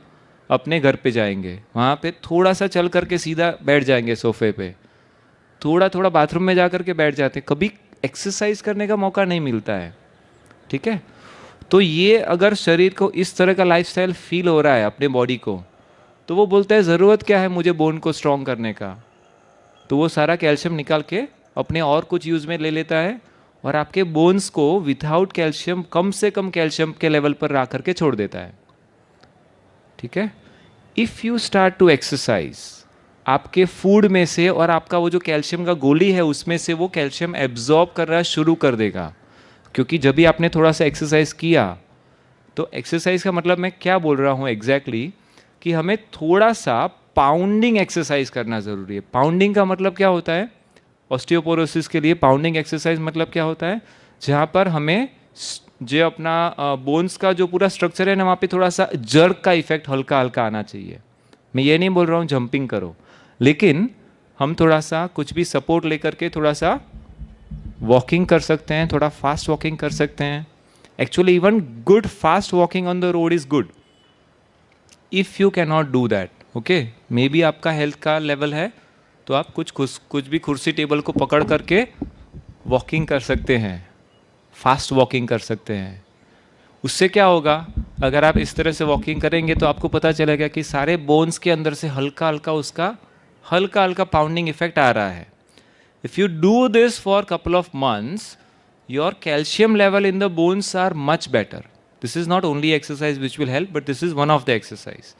अपने घर पे जाएंगे, वहाँ पे थोड़ा सा चल करके सीधा बैठ जाएंगे सोफे पे, थोड़ा थोड़ा बाथरूम में जा करके बैठ जाते हैं, कभी एक्सरसाइज करने का मौका नहीं मिलता है। ठीक है, तो ये अगर शरीर को इस तरह का लाइफस्टाइल फील हो रहा है अपने बॉडी को, तो वो बोलता है ज़रूरत क्या है मुझे बोन को स्ट्रॉन्ग करने का, तो वो सारा कैल्शियम निकाल के अपने और कुछ यूज़ में ले लेता है और आपके बोन्स को विदाउट कैल्शियम, कम से कम कैल्शियम के लेवल पर ला करके छोड़ देता है। ठीक है, if you start to exercise, आपके फूड में से और आपका वो जो कैल्शियम का गोली है उसमें से वो कैल्शियम एब्जॉर्ब करना शुरू कर देगा। क्योंकि जब भी आपने थोड़ा सा एक्सरसाइज किया, तो एक्सरसाइज का मतलब मैं क्या बोल रहा हूँ एग्जैक्टली, कि हमें थोड़ा सा पाउंडिंग एक्सरसाइज करना ज़रूरी है। पाउंडिंग का मतलब क्या होता है? ऑस्टियोपोरोसिस के लिए पाउंडिंग एक्सरसाइज मतलब क्या होता है? जहाँ पर हमें जो अपना बोन्स का जो पूरा स्ट्रक्चर है ना, वहाँ पे थोड़ा सा जर्क का इफेक्ट हल्का हल्का आना चाहिए। मैं ये नहीं बोल रहा हूँ जंपिंग करो, लेकिन हम थोड़ा सा कुछ भी सपोर्ट लेकर के थोड़ा सा वॉकिंग कर सकते हैं, थोड़ा फास्ट वॉकिंग कर सकते हैं। Actually even good fast walking on the road is good. If you can not do that, okay, may be आपका हेल्थ का लेवल है, तो आप कुछ भी कुर्सी टेबल को पकड़ करके वॉकिंग कर सकते हैं, फास्ट वॉकिंग कर सकते हैं। उससे क्या होगा? अगर आप इस तरह से वॉकिंग करेंगे तो आपको पता चलेगा कि सारे बोन्स के अंदर से हल्का हल्का उसका हल्का हल्का पाउंडिंग इफेक्ट आ रहा है। If you do this for couple of months, your calcium level in the bones are much better. This is not only exercise which will help, but this is one of the exercise.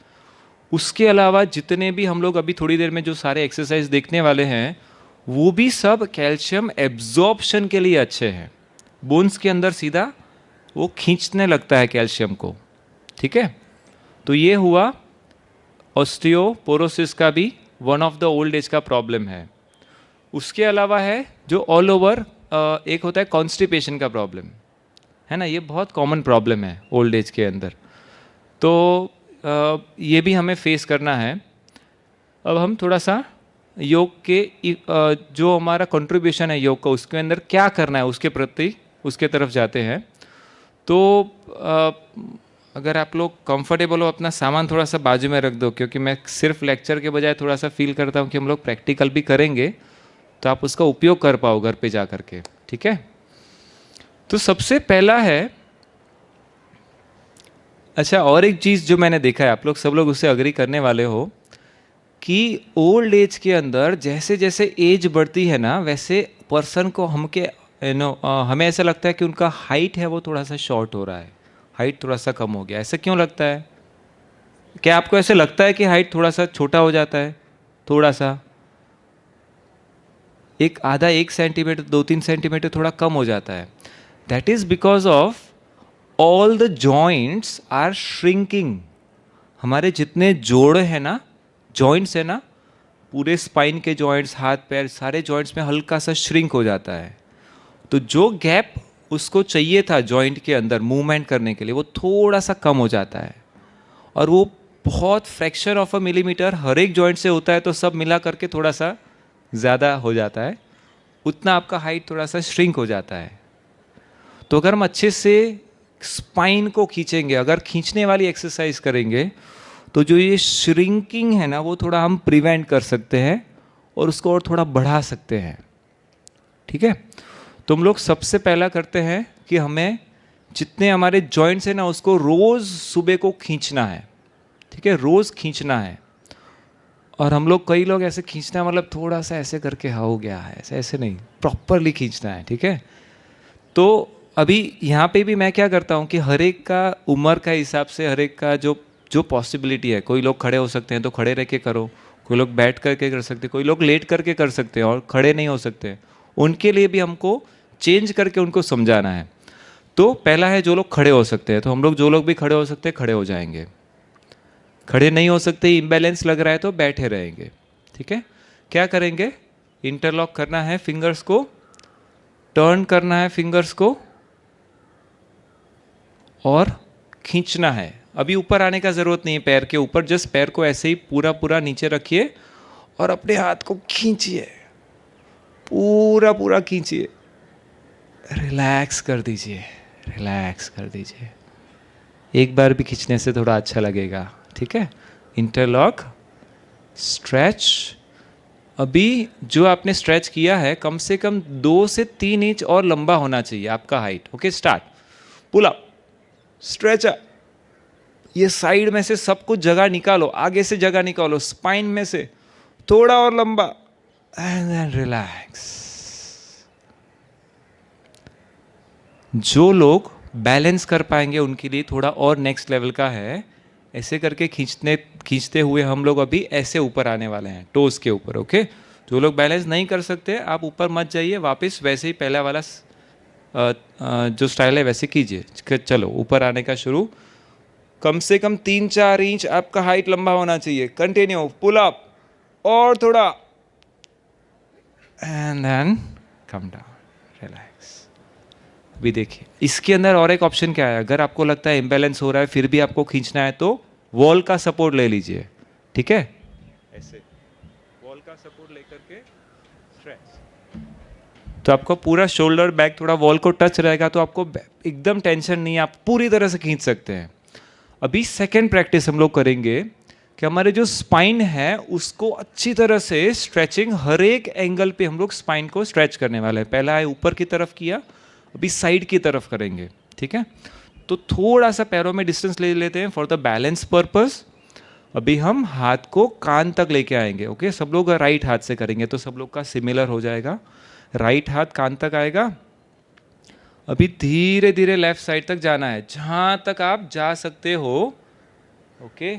उसके अलावा जितने भी हम लोग अभी थोड़ी देर में जो सारे एक्सरसाइज देखने वाले हैं, वो भी सब कैल्शियम एब्जॉर्प्शन के लिए अच्छे हैं। बोन्स के अंदर सीधा वो खींचने लगता है कैल्शियम को। ठीक है, तो ये हुआ ऑस्टियोपोरोसिस का भी one of the old age का प्रॉब्लम है। उसके अलावा है जो ऑल ओवर, एक होता है कॉन्स्टिपेशन का प्रॉब्लम, है ना, ये बहुत कॉमन प्रॉब्लम है ओल्ड एज के अंदर। तो ये भी हमें फेस करना है। अब हम थोड़ा सा योग के जो हमारा कंट्रीब्यूशन है योग का, उसके अंदर क्या करना है उसके प्रति, उसके तरफ जाते हैं। तो अगर आप लोग कंफर्टेबल हो, अपना सामान थोड़ा सा बाजू में रख दो, क्योंकि मैं सिर्फ लेक्चर के बजाय थोड़ा सा फील करता हूँ कि हम लोग प्रैक्टिकल भी करेंगे, तो आप उसका उपयोग कर पाओ घर पे जा करके, ठीक है। तो सबसे पहला है, अच्छा और एक चीज़ जो मैंने देखा है, आप लोग सब लोग उससे अग्री करने वाले हो, कि ओल्ड एज के अंदर जैसे जैसे एज बढ़ती है ना, वैसे पर्सन को हमें ऐसा लगता है कि उनका हाइट है वो थोड़ा सा शॉर्ट हो रहा है, हाइट थोड़ा सा कम हो गया। ऐसा क्यों लगता है? क्या आपको ऐसे लगता है कि हाइट थोड़ा सा छोटा हो जाता है? थोड़ा सा, एक आधा 1 सेंटीमीटर 2-3 सेंटीमीटर थोड़ा कम हो जाता है। That is because of all the joints are shrinking. हमारे जितने जोड़ है ना, जॉइंट्स है ना, पूरे स्पाइन के जॉइंट्स, हाथ पैर, सारे जॉइंट्स में हल्का सा श्रिंक हो जाता है। तो जो गैप उसको चाहिए था जॉइंट के अंदर मूवमेंट करने के लिए, वो थोड़ा सा कम हो जाता है। और वो बहुत फ्रैक्शन ऑफ अ मिलीमीटर हर एक जॉइंट से होता है, तो सब मिला करके थोड़ा सा ज़्यादा हो जाता है, उतना आपका हाइट थोड़ा सा श्रिंक हो जाता है। तो अगर हम अच्छे से स्पाइन को खींचेंगे, अगर खींचने वाली एक्सरसाइज करेंगे, तो जो ये श्रिंकिंग है ना, वो थोड़ा हम प्रिवेंट कर सकते हैं और उसको और थोड़ा बढ़ा सकते हैं, ठीक है। तो हम लोग सबसे पहला करते हैं कि हमें जितने हमारे जॉइंट्स हैं ना, उसको रोज़ सुबह को खींचना है, ठीक है, रोज़ खींचना है। और हम लोग, कई लोग ऐसे खींचना है मतलब थोड़ा सा ऐसे करके हाँ हो गया है, ऐसे ऐसे नहीं, प्रॉपरली खींचना है, ठीक है। तो अभी यहाँ पे भी मैं क्या करता हूँ कि हर एक का उम्र का हिसाब से, हर एक का जो जो पॉसिबिलिटी है, कोई लोग खड़े हो सकते हैं तो खड़े रह के करो, कोई लोग बैठ करके कर सकते हैं, कोई लोग लेट करके कर सकते हैं और खड़े नहीं हो सकते, उनके लिए भी हमको चेंज करके उनको समझाना है। तो पहला है जो लोग खड़े हो सकते हैं, तो हम लोग जो लोग भी खड़े हो सकते हैं खड़े हो जाएंगे, खड़े नहीं हो सकते, इम्बैलेंस लग रहा है तो बैठे रहेंगे, ठीक है। क्या करेंगे? इंटरलॉक करना है फिंगर्स को, टर्न करना है फिंगर्स को और खींचना है। अभी ऊपर आने का जरूरत नहीं है पैर के ऊपर, जस्ट पैर को ऐसे ही पूरा पूरा नीचे रखिए और अपने हाथ को खींचिए, पूरा पूरा खींचिए, रिलैक्स कर दीजिए, रिलैक्स कर दीजिए। एक बार भी खींचने से थोड़ा अच्छा लगेगा, ठीक है। Interlock, stretch. अभी जो आपने स्ट्रेच किया है, कम से कम 2 से 3 इंच और लंबा होना चाहिए आपका height. Okay, start, pull up, stretch up. ये साइड में से सब कुछ जगह निकालो, आगे से जगह निकालो, स्पाइन में से थोड़ा और लंबा, एंड देन रिलैक्स। जो लोग बैलेंस कर पाएंगे उनके लिए थोड़ा और नेक्स्ट लेवल का है, ऐसे करके खींचते हुए हम लोग अभी ऐसे ऊपर आने वाले हैं, टोस के ऊपर। ओके, जो लोग बैलेंस नहीं कर सकते, आप ऊपर मत जाइए, वापस वैसे ही पहला वाला जो स्टाइल है वैसे कीजिए। चलो ऊपर आने का शुरू। कम से कम 3-4 इंच आपका हाइट लंबा होना चाहिए। कंटिन्यू, पुल अप और थोड़ा, and then come down, relax. अभी देखिए इसके अंदर और एक ऑप्शन क्या है, अगर आपको लगता है इम्बैलेंस हो रहा है फिर भी आपको खींचना है, तो वॉल का सपोर्ट ले लीजिए, ठीक है, ऐसे वॉल का सपोर्ट लेकर के स्ट्रेच। तो आपको पूरा शोल्डर बैक थोड़ा वॉल को टच रहेगा, तो आपको एकदम टेंशन नहीं है, आप पूरी तरह से खींच सकते हैं। अभी सेकेंड प्रैक्टिस हम लोग करेंगे कि हमारे जो स्पाइन है उसको अच्छी तरह से स्ट्रेचिंग, हर एक एंगल पे हम लोग स्पाइन को स्ट्रेच करने वाले हैं। पहला है ऊपर की तरफ किया, अभी साइड की तरफ करेंगे, ठीक है। तो थोड़ा सा पैरों में डिस्टेंस ले लेते हैं फॉर द बैलेंस पर्पस। अभी हम हाथ को कान तक लेके आएंगे। ओके, सब लोग राइट हाथ से करेंगे तो सब लोग का सिमिलर हो जाएगा। राइट हाथ कान तक आएगा। अभी धीरे धीरे लेफ्ट साइड तक जाना है, जहां तक आप जा सकते हो। ओके,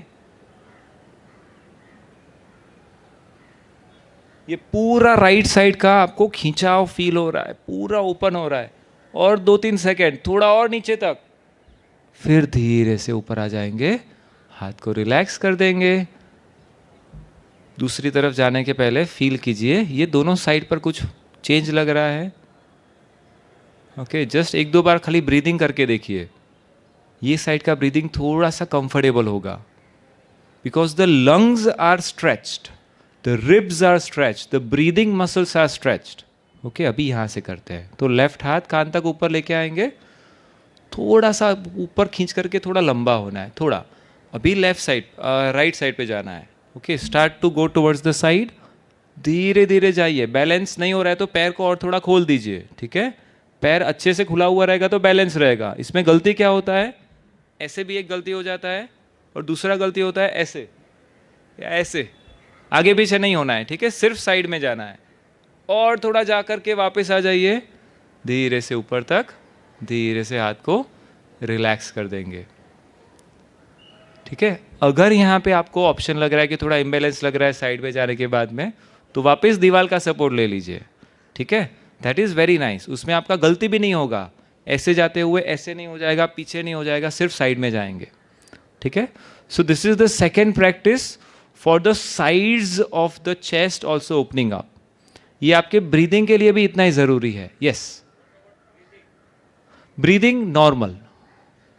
ये पूरा राइट साइड का आपको खिंचाव फील हो रहा है, पूरा ओपन हो रहा है। और 2-3 सेकेंड थोड़ा और नीचे तक, फिर धीरे से ऊपर आ जाएंगे, हाथ को रिलैक्स कर देंगे। दूसरी तरफ जाने के पहले फील कीजिए ये दोनों साइड पर कुछ चेंज लग रहा है। ओके, जस्ट 1-2 बार खाली ब्रीदिंग करके देखिए, ये साइड का ब्रीदिंग थोड़ा सा कंफर्टेबल होगा, because the lungs are stretched. The ribs are stretched, the breathing muscles are stretched. Okay, अभी यहाँ से करते हैं तो लेफ्ट हाथ कान तक ऊपर लेके आएंगे, थोड़ा सा ऊपर खींच करके थोड़ा लंबा होना है, थोड़ा। अभी लेफ्ट साइड, राइट साइड पे जाना है। Okay, start to go towards the side, धीरे धीरे जाइए। बैलेंस नहीं हो रहा है तो पैर को और थोड़ा खोल दीजिए, ठीक है। पैर अच्छे से खुला हुआ रहेगा तो बैलेंस रहेगा। इसमें गलती क्या होता है, ऐसे भी एक गलती हो जाता है, और दूसरा गलती होता है ऐसे या ऐसे। आगे पीछे नहीं होना है, ठीक है, सिर्फ साइड में जाना है। और थोड़ा जा करके वापस आ जाइए, धीरे से ऊपर तक, धीरे से हाथ को रिलैक्स कर देंगे, ठीक है। अगर यहाँ पे आपको ऑप्शन लग रहा है कि थोड़ा इम्बैलेंस लग रहा है साइड में जाने के बाद में, तो वापस दीवार का सपोर्ट ले लीजिए, ठीक है। That is very nice. उसमें आपका गलती भी नहीं होगा, ऐसे जाते हुए ऐसे नहीं हो जाएगा, पीछे नहीं हो जाएगा, सिर्फ साइड में जाएंगे, ठीक है। So this is the second practice for the sides of the chest also opening up. ये आपके ब्रीदिंग के लिए भी इतना ही ज़रूरी है। Yes, breathing normal,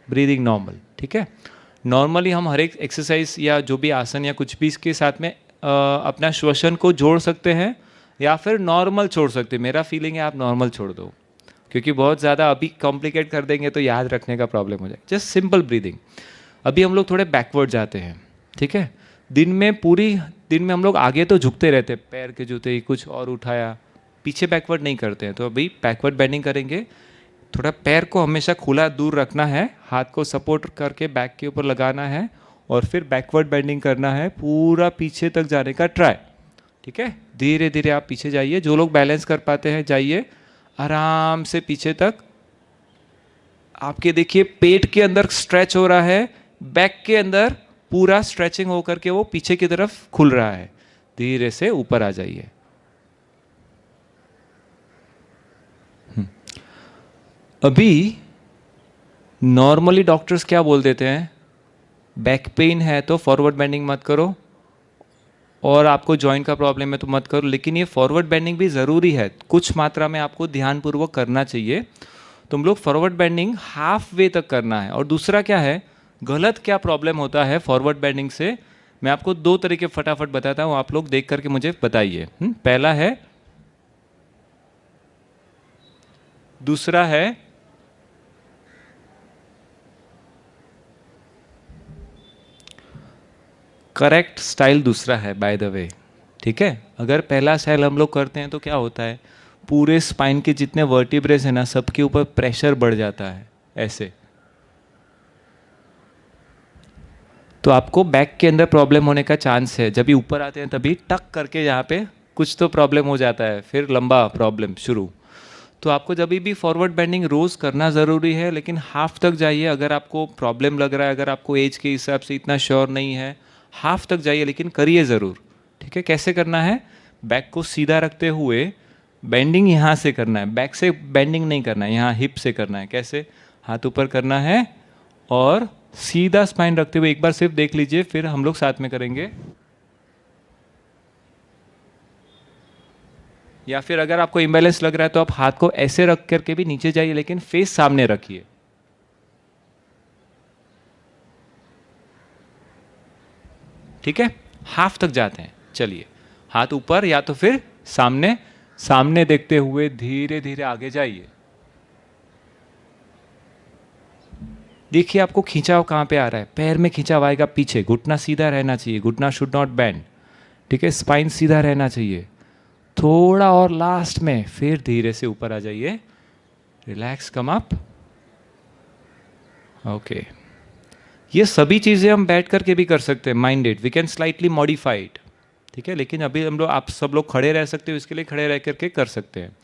breathing normal, ठीक है। नॉर्मली हम हर एक एक्सरसाइज या जो भी आसन या कुछ भी इसके साथ में अपना श्वसन को जोड़ सकते हैं या फिर नॉर्मल छोड़ सकते हैं। मेरा फीलिंग है आप नॉर्मल छोड़ दो, क्योंकि बहुत ज़्यादा अभी कॉम्प्लिकेट कर देंगे तो याद रखने का प्रॉब्लम हो जाए। Just simple breathing. अभी हम लोग थोड़े बैकवर्ड जाते हैं, ठीक है। दिन में पूरी दिन में हम लोग आगे तो झुकते रहते हैं, पैर के जूते ही कुछ और उठाया, पीछे बैकवर्ड नहीं करते हैं। तो अभी बैकवर्ड बेंडिंग करेंगे। थोड़ा पैर को हमेशा खुला दूर रखना है, हाथ को सपोर्ट करके बैक के ऊपर लगाना है, और फिर बैकवर्ड बेंडिंग करना है, पूरा पीछे तक जाने का ट्राई, ठीक है। धीरे धीरे आप पीछे जाइए, जो लोग बैलेंस कर पाते हैं जाइए आराम से पीछे तक। आपके देखिए पेट के अंदर स्ट्रेच हो रहा है, बैक के अंदर पूरा स्ट्रेचिंग होकर के वो पीछे की तरफ खुल रहा है। धीरे से ऊपर आ जाइए। अभी नॉर्मली डॉक्टर्स क्या बोल देते हैं, बैक पेन है तो फॉरवर्ड बेंडिंग मत करो, और आपको जॉइंट का प्रॉब्लम है तो मत करो। लेकिन ये फॉरवर्ड बेंडिंग भी ज़रूरी है, कुछ मात्रा में आपको ध्यानपूर्वक करना चाहिए। तो हम लोग फॉरवर्ड बेंडिंग हाफ वे तक करना है। और दूसरा क्या है, गलत क्या प्रॉब्लम होता है फॉरवर्ड बेंडिंग से, मैं आपको दो तरीके फटाफट बताता हूँ, आप लोग देख करके मुझे बताइए। पहला है, दूसरा है करेक्ट स्टाइल, दूसरा है बाय द वे, ठीक है। अगर पहला स्टाइल हम लोग करते हैं तो क्या होता है, पूरे स्पाइन के जितने वर्टिब्रेस है ना, सबके ऊपर प्रेशर बढ़ जाता है ऐसे। तो आपको बैक के अंदर प्रॉब्लम होने का चांस है। जब भी ऊपर आते हैं तभी टक करके यहाँ पे कुछ तो प्रॉब्लम हो जाता है, फिर लंबा प्रॉब्लम शुरू। तो आपको जब भी फॉरवर्ड बेंडिंग रोज़ करना ज़रूरी है, लेकिन हाफ तक जाइए। अगर आपको प्रॉब्लम लग रहा है, अगर आपको एज के हिसाब से इतना श्योर नहीं है, हाफ तक जाइए, लेकिन करिए ज़रूर, ठीक है। कैसे करना है, बैक को सीधा रखते हुए बेंडिंग यहाँ से करना है, बैक से बेंडिंग नहीं करना है, यहाँ हिप से करना है। कैसे, हाथ ऊपर करना है और सीधा स्पाइन रखते हुए, एक बार सिर्फ देख लीजिए, फिर हम लोग साथ में करेंगे। या फिर अगर आपको इम्बैलेंस लग रहा है तो आप हाथ को ऐसे रख करके भी नीचे जाइए, लेकिन फेस सामने रखिए, ठीक है। हाफ तक जाते हैं, चलिए। हाथ ऊपर या तो फिर सामने, सामने देखते हुए धीरे धीरे आगे जाइए। देखिए आपको खिंचाव कहाँ पे आ रहा है, पैर में खिंचाव आएगा पीछे, घुटना सीधा रहना चाहिए, घुटना शुड नॉट बेंड, ठीक है। स्पाइन सीधा रहना चाहिए। थोड़ा और लास्ट में, फिर धीरे से ऊपर आ जाइए, रिलैक्स, कम अप, ओके। ये सभी चीज़ें हम बैठ करके भी कर सकते हैं, minded, we can slightly modified, ठीक है। लेकिन अभी हम लोग, आप सब लोग खड़े रह सकते हो, इसके लिए खड़े रह करके कर सकते हैं।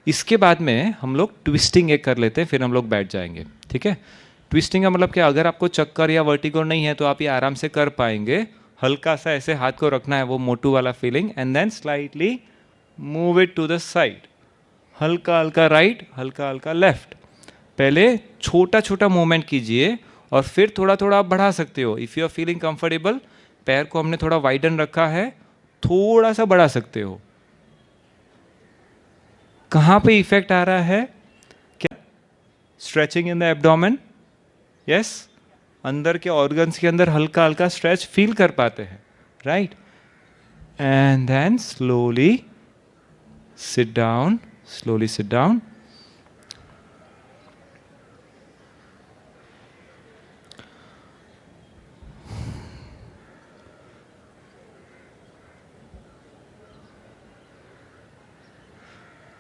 इसके बाद में हम लोग ट्विस्टिंग एक कर लेते हैं, फिर हम लोग बैठ जाएंगे, ठीक है। ट्विस्टिंग का मतलब क्या, अगर आपको चक्कर या वर्टिगो नहीं है तो आप ये आराम से कर पाएंगे। हल्का सा ऐसे हाथ को रखना है, वो मोटू वाला feeling, and then slightly move it to the side, हल्का हल्का राइट, हल्का हल्का लेफ्ट। पहले छोटा छोटा मूवमेंट कीजिए और फिर थोड़ा थोड़ा आप बढ़ा सकते हो। If you are feeling comfortable, पैर को हमने थोड़ा वाइडन रखा है, थोड़ा सा बढ़ा सकते हो। कहाँ पे इफेक्ट आ रहा है, क्या, stretching in the abdomen, yes, अंदर के ऑर्गन्स के अंदर हल्का हल्का स्ट्रेच फील कर पाते हैं, right. and then slowly sit down, slowly sit down.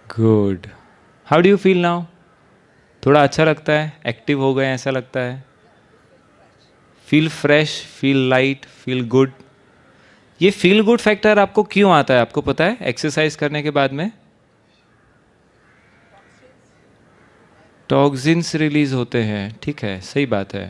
Good. How do you feel now? थोड़ा अच्छा लगता है, एक्टिव हो गए ऐसा लगता है? Feel fresh, feel light, feel good. ये फील गुड फैक्टर आपको क्यों आता है आपको पता है एक्सरसाइज करने के बाद में? टॉक्सिन्स रिलीज होते हैं, ठीक है, सही बात है.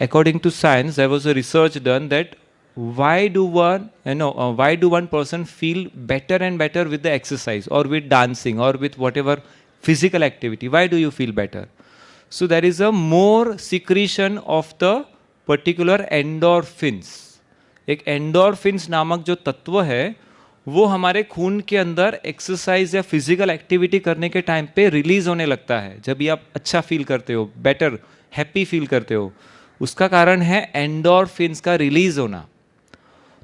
According to science, there was a research done that why do one person feel better and better with the exercise or with dancing or with whatever physical activity? Why do you feel better? So there is a more secretion of the particular endorphins. एक एंडोरफिन्स नामक जो तत्व है वो हमारे खून के अंदर एक्सरसाइज या फिजिकल एक्टिविटी करने के टाइम पे रिलीज होने लगता है. जब भी आप अच्छा फील करते हो, बेटर हैप्पी फील करते हो, उसका कारण है एंडोरफिन्स का रिलीज होना.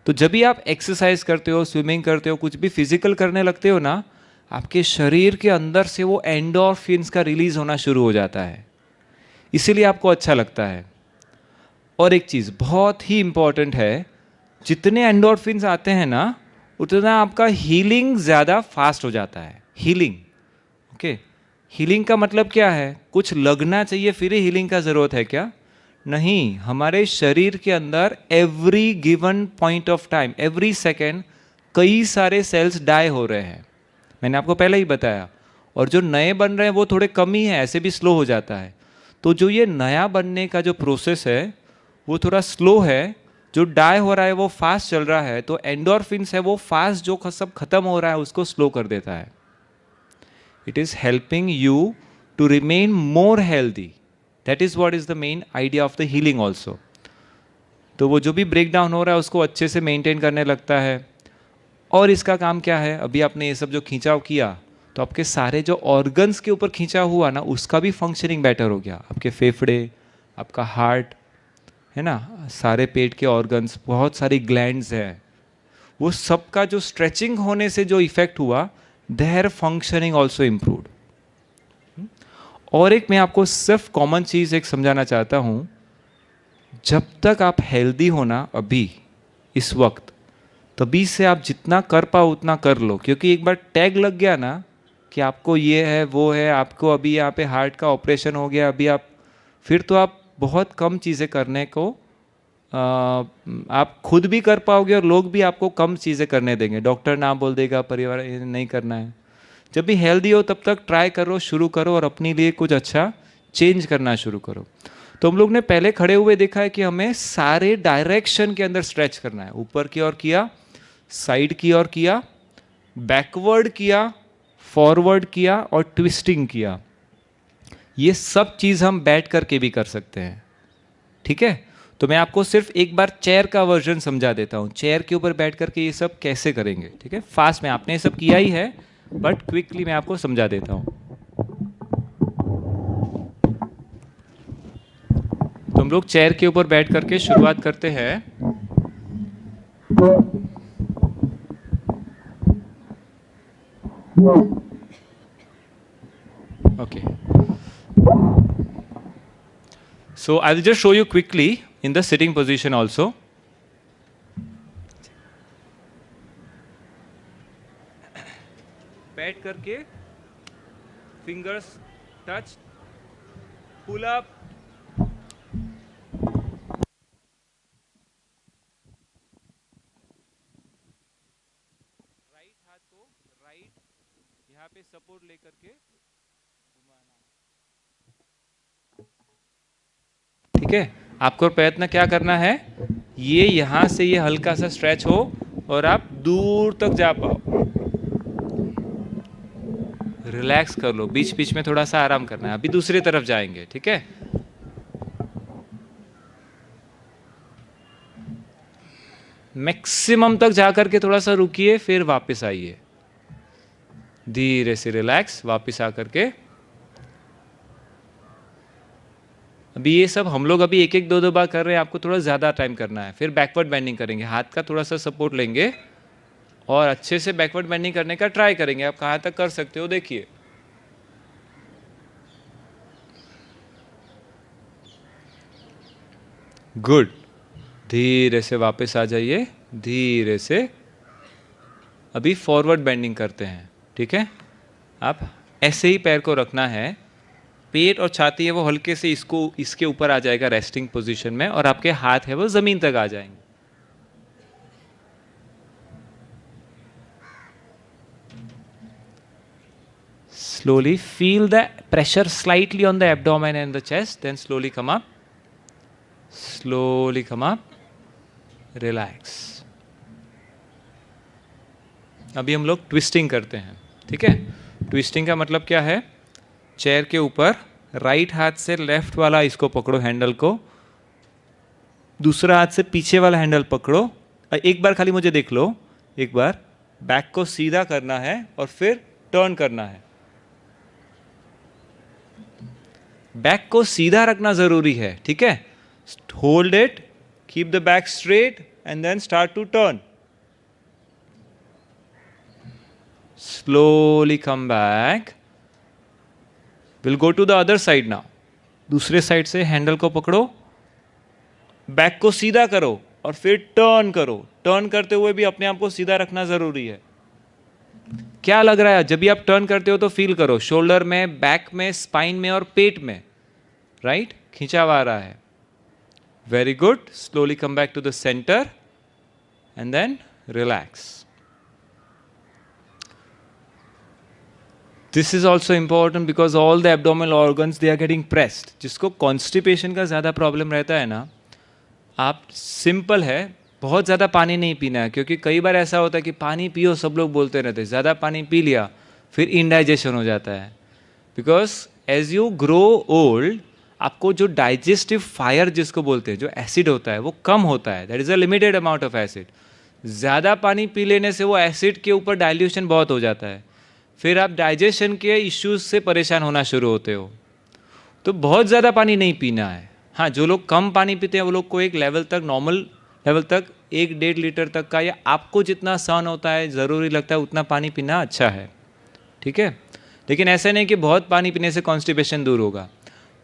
तो जब भी आप एक्सरसाइज करते हो, स्विमिंग करते हो, कुछ भी फिजिकल करने लगते हो ना, आपके शरीर के अंदर से वो एंडोरफिन्स का रिलीज होना शुरू हो जाता है, इसीलिए आपको अच्छा लगता है. और एक चीज़ बहुत ही इंपॉर्टेंट है, जितने एंडोरफिन्स आते हैं ना उतना आपका हीलिंग ज़्यादा फास्ट हो जाता है. Healing, okay. हीलिंग का मतलब क्या है? कुछ लगना चाहिए फिर ही हीलिंग का ज़रूरत है क्या? नहीं. हमारे शरीर के अंदर every given point of time, every second कई सारे सेल्स डाई हो रहे हैं. मैंने आपको पहले ही बताया. और जो नए बन रहे हैं वो थोड़े कम ही हैं, ऐसे भी स्लो हो जाता है. तो जो ये नया बनने का जो प्रोसेस है वो थोड़ा स्लो है. जो डाई हो रहा है वो फास्ट चल रहा है. तो एंडोरफिन्स है वो फास्ट जो सब खत्म हो रहा है उसको स्लो कर देता है. It is helping you to remain more healthy. That is what is the main idea of the healing also. तो वो जो भी ब्रेक डाउन हो रहा है उसको अच्छे से मेंटेन करने लगता है. और इसका काम क्या है? अभी आपने ये सब जो खींचाव किया तो आपके सारे जो ऑर्गन्स के ऊपर खींचाव हुआ ना उसका भी फंक्शनिंग बेटर हो गया. आपके फेफड़े, आपका हार्ट है ना, सारे पेट के ऑर्गन्स, बहुत सारी ग्लैंड्स हैं, वो सबका जो स्ट्रेचिंग होने से जो इफेक्ट हुआ, देयर फंक्शनिंग ऑल्सो इम्प्रूव्ड. और एक मैं आपको सिर्फ कॉमन चीज़ एक समझाना चाहता हूँ. जब तक आप हेल्दी हो ना अभी इस वक्त, तभी से आप जितना कर पाओ उतना कर लो. क्योंकि एक बार टैग लग गया ना कि आपको ये है वो है, आपको अभी यहाँ पे हार्ट का ऑपरेशन हो गया, अभी आप फिर तो आप बहुत कम चीज़ें करने को आप खुद भी कर पाओगे और लोग भी आपको कम चीज़ें करने देंगे. डॉक्टर ना बोल देगा, परिवार ये नहीं करना है. जब भी हेल्दी हो तब तक ट्राई करो, शुरू करो और अपने लिए कुछ अच्छा चेंज करना शुरू करो. तो हम लोग ने पहले खड़े हुए देखा है कि हमें सारे डायरेक्शन के अंदर स्ट्रेच करना है. ऊपर की ओर किया, साइड की ओर किया, बैकवर्ड किया, फॉरवर्ड किया और ट्विस्टिंग किया. ये सब चीज़ हम बैठ करके भी कर सकते हैं. ठीक है. तो मैं आपको सिर्फ एक बार चेयर का वर्जन समझा देता हूँ. चेयर के ऊपर बैठ करके ये सब कैसे करेंगे. ठीक है. फास्ट में आपने ये सब किया ही है बट क्विकली मैं आपको समझा देता हूँ. तो हम लोग चेयर के ऊपर बैठ करके शुरुआत करते हैं. Okay. So I will just show you quickly in the sitting position also. बैठ करके fingers touch, pull up, right हाथ को राइट यहाँ पे सपोर्ट लेकर के घुमाना. ठीक है. आपको प्रयत्न क्या करना है, ये यहाँ से ये हल्का सा स्ट्रेच हो और आप दूर तक जा पाओ. रिलैक्स कर लो, बीच बीच में थोड़ा सा आराम करना है. अभी दूसरी तरफ जाएंगे. ठीक है. मैक्सिमम तक जाकर के थोड़ा सा रुकिए, फिर वापस आइए. धीरे से रिलैक्स, वापस आकर के. अभी ये सब हम लोग अभी एक एक दो दो बार कर रहे हैं, आपको थोड़ा ज़्यादा टाइम करना है. फिर बैकवर्ड बेंडिंग करेंगे, हाथ का थोड़ा सा सपोर्ट लेंगे और अच्छे से बैकवर्ड बेंडिंग करने का ट्राई करेंगे। आप कहाँ तक कर सकते हो देखिए। गुड। धीरे से वापस आ जाइए, धीरे से। अभी फॉरवर्ड बेंडिंग करते हैं, ठीक है। आप ऐसे ही पैर को रखना है, पेट और छाती है वो हल्के से इसके ऊपर आ जाएगा रेस्टिंग पोजीशन में, और आपके हाथ है वो जमीन तक आ जाएंगे। Slowly feel the pressure slightly on the abdomen and the chest, then slowly come up. Slowly come up. Relax. अभी हम लोग ट्विस्टिंग करते हैं, ठीक है। ट्विस्टिंग का मतलब क्या है? चेयर के ऊपर राइट हाथ से लेफ्ट वाला इसको पकड़ो, हैंडल को, दूसरा हाथ से पीछे वाला हैंडल पकड़ो। एक बार खाली मुझे देख लो, एक बार बैक को सीधा करना है और फिर टर्न करना है। बैक को सीधा रखना जरूरी है, ठीक है। Hold it, keep the back straight and then start to turn. Slowly come back. Will go to the other side now. दूसरे साइड से हैंडल को पकड़ो, बैक को सीधा करो और फिर टर्न करो। टर्न करते हुए भी अपने आप को सीधा रखना जरूरी है। क्या लग रहा है जब भी आप टर्न करते हो? तो फील करो शोल्डर में, बैक में, स्पाइन में और पेट में, राइट, खिंचाव आ रहा है। Very good. Slowly come back to the centre and then relax. This is also important because all the abdominal organs they are getting pressed. जिसको कॉन्स्टिपेशन का ज़्यादा प्रॉब्लम रहता है ना, आप सिंपल है, बहुत ज़्यादा पानी नहीं पीना है। क्योंकि कई बार ऐसा होता है कि पानी पियो, सब लोग बोलते रहते हैं, ज़्यादा पानी पी लिया फिर इनडाइजेशन हो जाता है। Because as you grow old, आपको जो डाइजेस्टिव फायर जिसको बोलते हैं, जो एसिड होता है वो कम होता है। That is a limited amount of acid. ज़्यादा पानी पी लेने से वो एसिड के ऊपर डाइल्यूशन बहुत हो जाता है, फिर आप डाइजेशन के इश्यूज से परेशान होना शुरू होते हो। तो बहुत ज़्यादा पानी नहीं पीना है। हाँ, जो लोग कम पानी पीते हैं वो लोग को एक लेवल तक, नॉर्मल लेवल तक 1-1.5 लीटर तक का, या आपको जितना सहन होता है, ज़रूरी लगता है उतना पानी पीना अच्छा है, ठीक है। लेकिन ऐसा नहीं कि बहुत पानी पीने से कॉन्स्टिपेशन दूर होगा।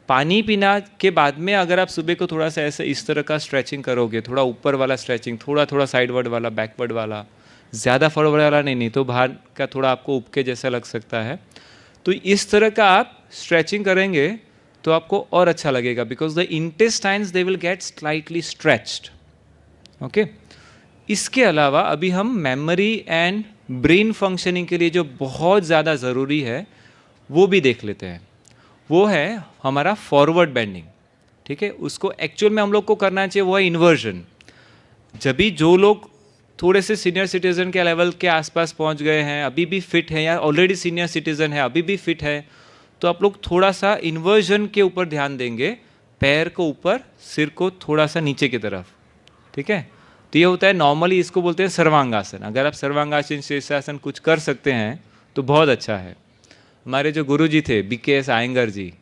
पानी पीना के बाद में अगर आप सुबह को थोड़ा सा ऐसे इस तरह का स्ट्रेचिंग करोगे, थोड़ा ऊपर वाला स्ट्रेचिंग, थोड़ा थोड़ा साइडवर्ड वाला, बैकवर्ड वाला, ज़्यादा फॉरवर्ड वाला नहीं तो बाहर का थोड़ा आपको उपके जैसा लग सकता है। तो इस तरह का आप स्ट्रेचिंग करेंगे तो आपको और अच्छा लगेगा, because the intestines they will get slightly stretched. Okay. इसके अलावा अभी हम मेमोरी एंड ब्रेन फंक्शनिंग के लिए जो बहुत ज़्यादा ज़रूरी है वो भी देख लेते हैं। वो है हमारा फॉरवर्ड बेंडिंग, ठीक है। उसको एक्चुअल में हम लोग को करना चाहिए वो है इन्वर्जन। जब भी जो लोग थोड़े से सीनियर सिटीजन के लेवल के आसपास पहुंच गए हैं, अभी भी फिट है, या ऑलरेडी सीनियर सिटीजन है अभी भी फिट है, तो आप लोग थोड़ा सा इन्वर्जन के ऊपर ध्यान देंगे। पैर को ऊपर, सिर को थोड़ा सा नीचे की तरफ, ठीक है। तो ये होता है, नॉर्मली इसको बोलते हैं सर्वांगासन। अगर आप सर्वांगासन, शीर्षासन कुछ कर सकते हैं तो बहुत अच्छा है। हमारे जो गुरुजी थे BKS आयंगर जी,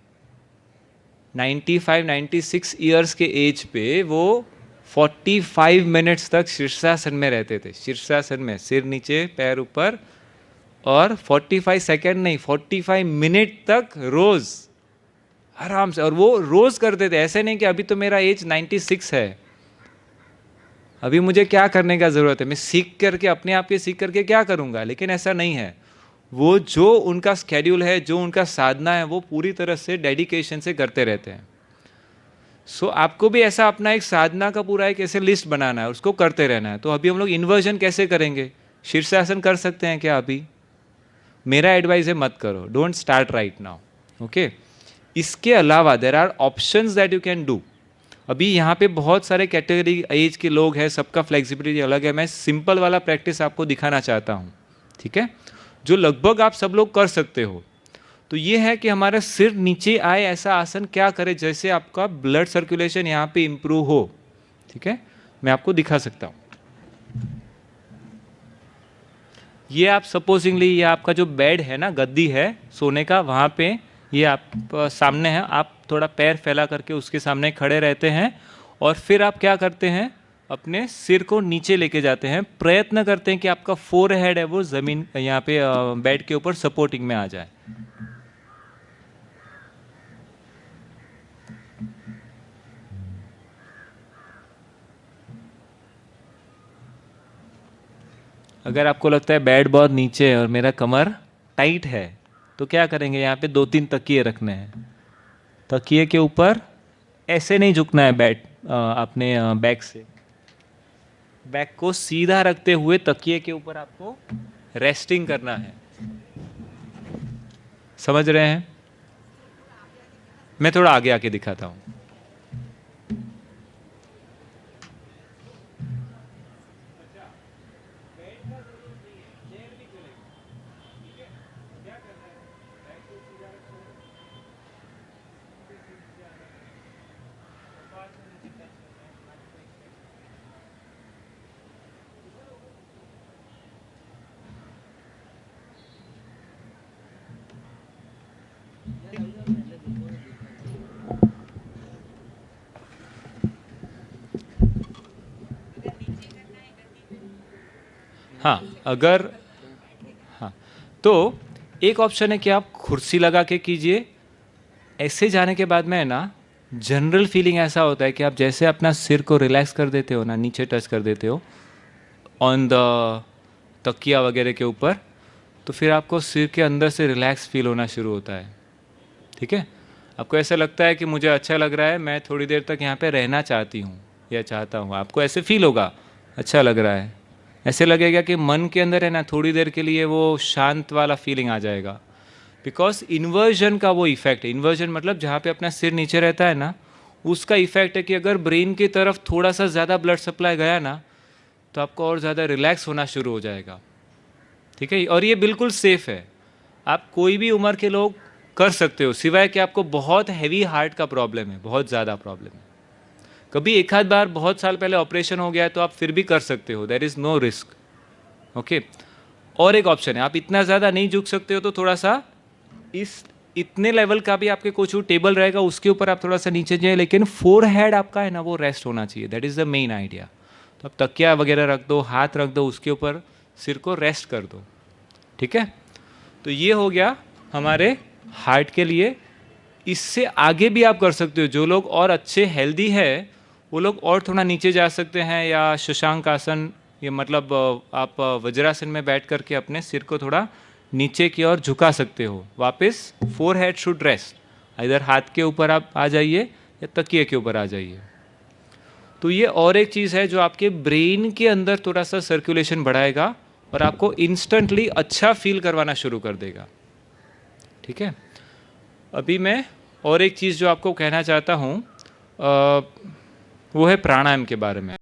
95-96 ईयर्स के एज पे वो 45 मिनट्स तक शीर्षासन में रहते थे। शीर्षासन में, सिर नीचे पैर ऊपर, और 45 सेकेंड नहीं, 45 मिनट तक रोज आराम से। और वो रोज करते थे, ऐसे नहीं कि अभी तो मेरा एज 96 है, अभी मुझे क्या करने का ज़रूरत है, मैं सीख करके, अपने आप के सीख करके क्या करूँगा। लेकिन ऐसा नहीं है। वो जो उनका स्केड्यूल है, जो उनका साधना है, वो पूरी तरह से डेडिकेशन से करते रहते हैं। सो आपको भी ऐसा अपना एक साधना का पूरा एक ऐसे लिस्ट बनाना है, उसको करते रहना है। तो अभी हम लोग इन्वर्जन कैसे करेंगे? शीर्षासन कर सकते हैं क्या अभी? मेरा एडवाइस है मत करो, don't start right now, okay. इसके अलावा there are options that you can do. अभी यहाँ पे बहुत सारे कैटेगरी एज के लोग हैं, सबका फ्लेक्सिबिलिटी अलग है। मैं सिंपल वाला प्रैक्टिस आपको दिखाना चाहता हूँ, ठीक है, जो लगभग आप सब लोग कर सकते हो। तो ये है कि हमारा सिर नीचे आए ऐसा आसन क्या करे जैसे आपका ब्लड सर्कुलेशन यहाँ पे इंप्रूव हो, ठीक है। मैं आपको दिखा सकता हूँ। ये आप सपोजिंगली, ये आपका जो बेड है ना, गद्दी है सोने का, वहाँ पे ये आप सामने है, आप थोड़ा पैर फैला करके उसके सामने खड़े रहते हैं, और फिर आप क्या करते हैं, अपने सिर को नीचे लेके जाते हैं, प्रयत्न करते हैं कि आपका फोर हेड है वो ज़मीन यहाँ पे बेड के ऊपर सपोर्टिंग में आ जाए। अगर आपको लगता है बेड बहुत नीचे है और मेरा कमर टाइट है तो क्या करेंगे, यहाँ पे 2-3 तकिए रखने हैं। तकिए के ऊपर ऐसे नहीं झुकना है बेड, अपने बैक से, बैक को सीधा रखते हुए तकिए के ऊपर आपको रेस्टिंग करना है। समझ रहे हैं? मैं थोड़ा आगे आके दिखाता हूँ। हाँ, अगर हाँ, तो एक ऑप्शन है कि आप कुर्सी लगा के कीजिए। ऐसे जाने के बाद में है ना, जनरल फीलिंग ऐसा होता है कि आप जैसे अपना सिर को रिलैक्स कर देते हो ना, नीचे टच कर देते हो ऑन द तकिया वगैरह के ऊपर, तो फिर आपको सिर के अंदर से रिलैक्स फील होना शुरू होता है। ठीक है, आपको ऐसा लगता है कि मुझे अच्छा लग रहा है, मैं थोड़ी देर तक यहाँ पे रहना चाहती हूँ या चाहता हूँ। आपको ऐसे फील होगा, अच्छा लग रहा है। ऐसे लगेगा कि मन के अंदर है ना, थोड़ी देर के लिए वो शांत वाला फीलिंग आ जाएगा। बिकॉज इन्वर्जन का वो इफेक्ट है। इन्वर्जन मतलब जहाँ पे अपना सिर नीचे रहता है ना, उसका इफेक्ट है कि अगर ब्रेन की तरफ थोड़ा सा ज़्यादा ब्लड सप्लाई गया ना, तो आपको और ज़्यादा रिलैक्स होना शुरू हो जाएगा। ठीक है, और ये बिल्कुल सेफ है। आप कोई भी उम्र के लोग कर सकते हो, सिवाय कि आपको बहुत हैवी हार्ट का प्रॉब्लम है, बहुत ज़्यादा प्रॉब्लम है। कभी एक आध बार बहुत साल पहले ऑपरेशन हो गया है तो आप फिर भी कर सकते हो, there is no risk. Okay, और एक ऑप्शन है, आप इतना ज़्यादा नहीं झुक सकते हो तो थोड़ा सा इस इतने लेवल का भी आपके कुछ टेबल रहेगा, उसके ऊपर आप थोड़ा सा नीचे जाए, लेकिन फोर हेड आपका है ना वो रेस्ट होना चाहिए। That is the main idea. तो आप तकिया वगैरह रख दो, हाथ रख दो उसके ऊपर, सिर को रेस्ट कर दो। ठीक है, तो ये हो गया हमारे हार्ट के लिए। इससे आगे भी आप कर सकते हो। जो लोग और अच्छे हेल्दी है वो लोग और थोड़ा नीचे जा सकते हैं, या शशांक आसन, ये मतलब आप वज्रासन में बैठ करके अपने सिर को थोड़ा नीचे की ओर झुका सकते हो। वापस फोर हेड शुड रेस्ट, इधर हाथ के ऊपर आप आ जाइए या तकिए के ऊपर आ जाइए। तो ये और एक चीज़ है जो आपके ब्रेन के अंदर थोड़ा सा सर्कुलेशन बढ़ाएगा और आपको इंस्टेंटली अच्छा फील करवाना शुरू कर देगा। ठीक है, अभी मैं और एक चीज़ जो आपको कहना चाहता हूँ वो है प्राणायाम के बारे में।